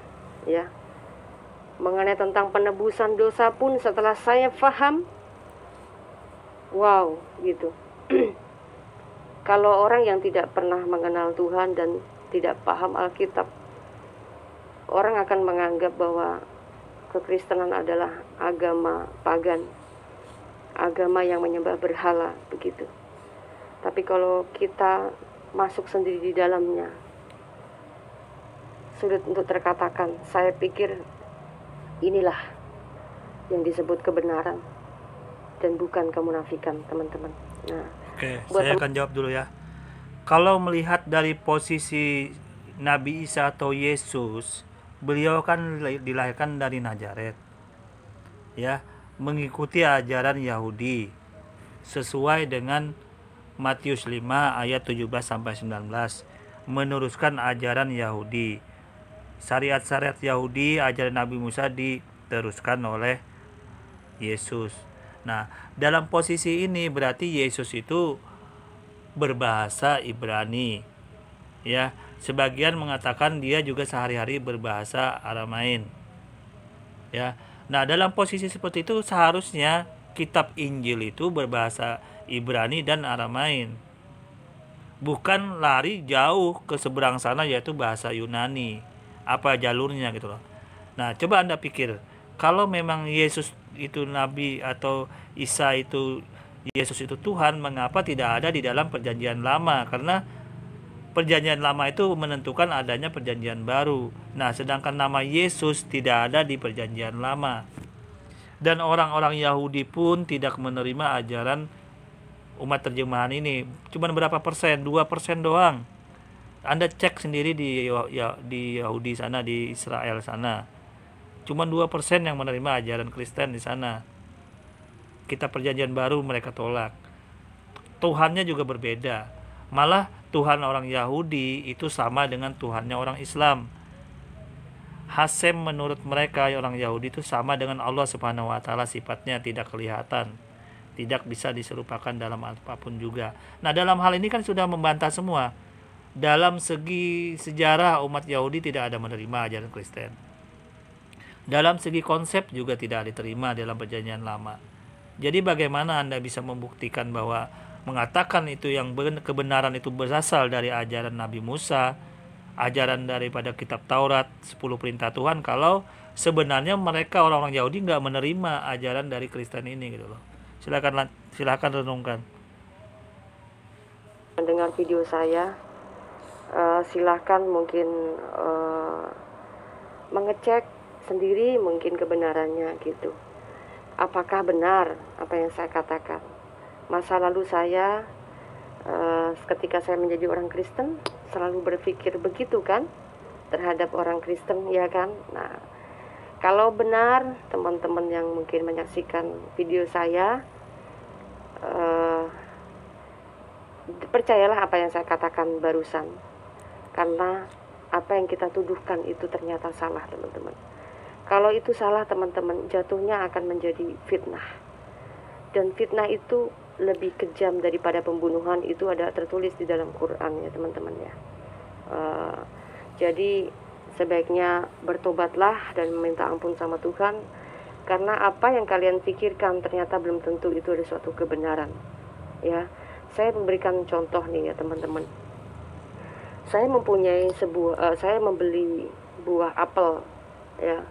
Speaker 2: ya. Mengenai tentang penebusan dosa pun setelah saya paham, wow gitu. Kalau orang yang tidak pernah mengenal Tuhan dan tidak paham Alkitab, orang akan menganggap bahwa kekristenan adalah agama pagan, agama yang menyembah berhala begitu. Tapi kalau kita masuk sendiri di dalamnya, sulit untuk terkatakan. Saya pikir inilah yang disebut kebenaran dan bukan kemunafikan teman-teman. Nah,
Speaker 1: oke, saya akan jawab dulu ya. Kalau melihat dari posisi Nabi Isa atau Yesus, beliau kan dilahirkan dari Nazaret ya, mengikuti ajaran Yahudi sesuai dengan Matius 5 ayat 17 sampai 19, meneruskan ajaran Yahudi. Syariat-syariat Yahudi, ajaran Nabi Musa diteruskan oleh Yesus. Nah, dalam posisi ini berarti Yesus itu berbahasa Ibrani. Ya, sebagian mengatakan dia juga sehari-hari berbahasa Aramain. ya. Nah, dalam posisi seperti itu seharusnya kitab Injil itu berbahasa Ibrani dan Aramain, bukan lari jauh ke seberang sana yaitu bahasa Yunani. Apa jalurnya gitu loh. Nah, coba Anda pikir, kalau memang Yesus itu nabi atau Isa itu Yesus itu Tuhan, mengapa tidak ada di dalam perjanjian lama? Karena perjanjian lama itu menentukan adanya perjanjian baru. Nah, sedangkan nama Yesus tidak ada di perjanjian lama. Dan orang-orang Yahudi pun tidak menerima ajaran umat terjemahan ini. Cuman berapa persen? 2% doang. Anda cek sendiri di Yahudi sana, di Israel sana. Cuman 2% yang menerima ajaran Kristen di sana. Kitab perjanjian baru mereka tolak. Tuhannya juga berbeda. Malah Tuhan orang Yahudi itu sama dengan Tuhannya orang Islam. Hasem menurut mereka orang Yahudi itu sama dengan Allah Subhanahu wa taala, sifatnya tidak kelihatan, tidak bisa diserupakan dalam apapun juga. Nah, dalam hal ini kan sudah membantah semua. Dalam segi sejarah umat Yahudi tidak ada menerima ajaran Kristen. Dalam segi konsep juga tidak diterima dalam perjanjian lama. Jadi bagaimana Anda bisa membuktikan bahwa mengatakan itu yang kebenaran itu berasal dari ajaran Nabi Musa, ajaran daripada kitab Taurat, 10 perintah Tuhan, kalau sebenarnya mereka orang-orang Yahudi nggak menerima ajaran dari Kristen ini gitu loh. Silakan renungkan.
Speaker 2: Mendengar video saya, silahkan mungkin mengecek sendiri mungkin kebenarannya gitu. Apakah benar apa yang saya katakan? Masa lalu saya ketika saya menjadi orang Kristen selalu berpikir begitu kan terhadap orang Kristen, ya kan? Nah, kalau benar teman-teman yang mungkin menyaksikan video saya, percayalah apa yang saya katakan barusan, karena apa yang kita tuduhkan itu ternyata salah, teman-teman. Kalau itu salah, teman-teman, jatuhnya akan menjadi fitnah, dan fitnah itu lebih kejam daripada pembunuhan. Itu ada tertulis di dalam Quran ya teman-teman ya. Jadi sebaiknya bertobatlah dan meminta ampun sama Tuhan, karena apa yang kalian pikirkan ternyata belum tentu itu ada suatu kebenaran ya. Saya memberikan contoh nih ya teman-teman. Saya mempunyai saya membeli buah apel ya.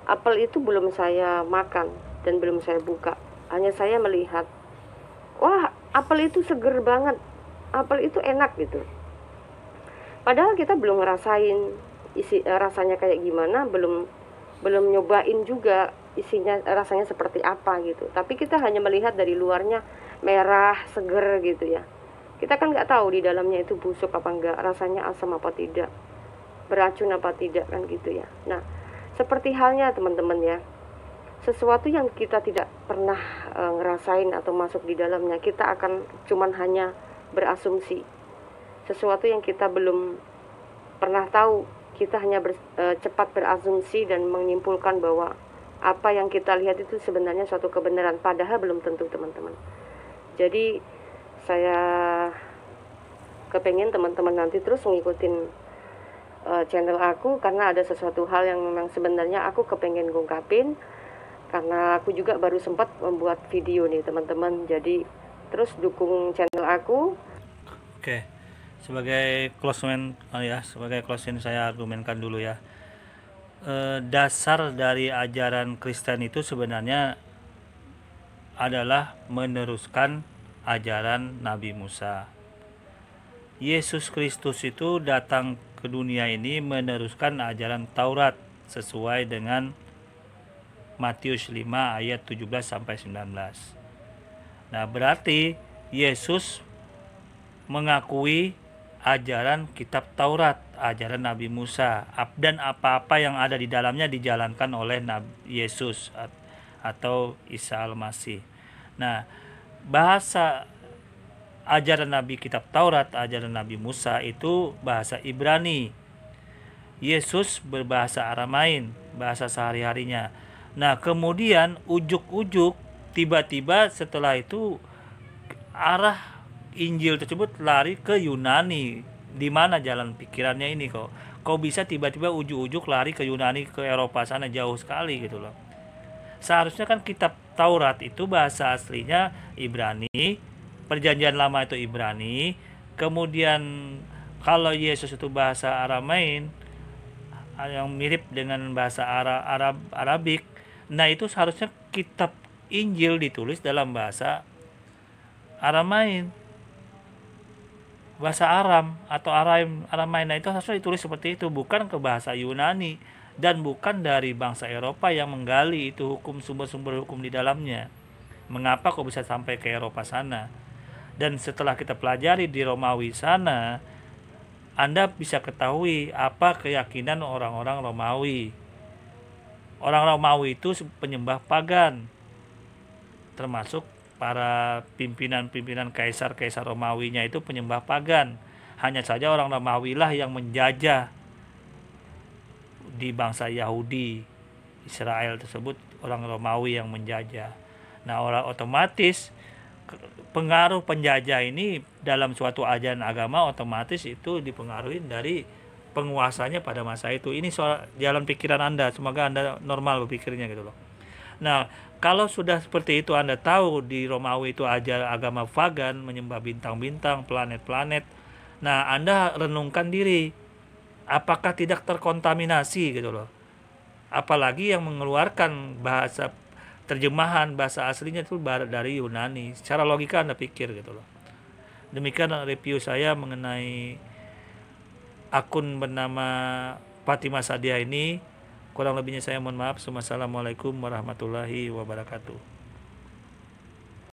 Speaker 2: Apel itu belum saya makan dan belum saya buka, hanya saya melihat, wah, apel itu seger banget, apel itu enak gitu. Padahal kita belum ngerasain rasanya kayak gimana, belum nyobain juga isinya rasanya seperti apa gitu. Tapi kita hanya melihat dari luarnya merah, seger gitu ya. Kita kan nggak tahu di dalamnya itu busuk apa enggak, rasanya asam apa tidak, beracun apa tidak kan gitu ya. Nah, seperti halnya teman-teman ya, sesuatu yang kita tidak pernah ngerasain atau masuk di dalamnya, kita akan cuman hanya berasumsi. Sesuatu yang kita belum pernah tahu, kita hanya cepat berasumsi dan menyimpulkan bahwa apa yang kita lihat itu sebenarnya suatu kebenaran, padahal belum tentu teman-teman. Jadi saya kepengen teman-teman nanti terus ngikutin channel aku, karena ada sesuatu hal yang memang sebenarnya aku kepengen ngungkapin, karena aku juga baru sempat membuat video nih teman-teman. Jadi terus dukung channel aku.
Speaker 1: Oke, sebagai closing saya argumenkan dulu ya. Dasar dari ajaran Kristen itu sebenarnya adalah meneruskan ajaran Nabi Musa. Yesus Kristus itu datang ke dunia ini meneruskan ajaran Taurat sesuai dengan Matius 5 ayat 17 sampai 19. Nah, berarti Yesus mengakui ajaran kitab Taurat, ajaran Nabi Musa, dan apa-apa yang ada di dalamnya dijalankan oleh Nabi Yesus atau Isa Al-Masih. Nah, bahasa ajaran Nabi kitab Taurat, ajaran Nabi Musa itu bahasa Ibrani. Yesus berbahasa Aramain, bahasa sehari-harinya. Nah, kemudian ujuk-ujuk tiba-tiba setelah itu arah Injil tersebut lari ke Yunani. Di mana jalan pikirannya ini kok? Kok bisa tiba-tiba ujuk-ujuk lari ke Yunani, ke Eropa sana, jauh sekali gitu loh. Seharusnya kan kitab Taurat itu bahasa aslinya Ibrani, Perjanjian Lama itu Ibrani, kemudian kalau Yesus itu bahasa Aramain yang mirip dengan bahasa Arabik. Nah, itu seharusnya kitab Injil ditulis dalam bahasa Aramain, bahasa Aram atau Aramain. Nah, itu harusnya ditulis seperti itu, bukan ke bahasa Yunani, dan bukan dari bangsa Eropa yang menggali itu hukum, sumber-sumber hukum di dalamnya. Mengapa kok bisa sampai ke Eropa sana? Dan setelah kita pelajari di Romawi sana, Anda bisa ketahui apa keyakinan orang-orang Romawi. Orang Romawi itu penyembah pagan, termasuk para pimpinan-pimpinan kaisar-kaisar Romawinya itu penyembah pagan. Hanya saja orang Romawi lah yang menjajah di bangsa Yahudi, Israel tersebut orang Romawi yang menjajah. Nah, orang otomatis pengaruh penjajah ini dalam suatu ajaran agama otomatis itu dipengaruhi dari penguasanya pada masa itu. Ini soal jalan pikiran Anda, semoga Anda normal berpikirnya gitu loh. Nah, kalau sudah seperti itu, Anda tahu di Romawi itu ajaran agama pagan, menyembah bintang-bintang, planet-planet. Nah, Anda renungkan diri, apakah tidak terkontaminasi gitu loh. Apalagi yang mengeluarkan bahasa terjemahan bahasa aslinya itu dari Yunani. Secara logika Anda pikir gitu loh. Demikian review saya mengenai akun bernama Fatimah Sadia ini. Kurang lebihnya saya mohon maaf. Wassalamualaikum warahmatullahi wabarakatuh.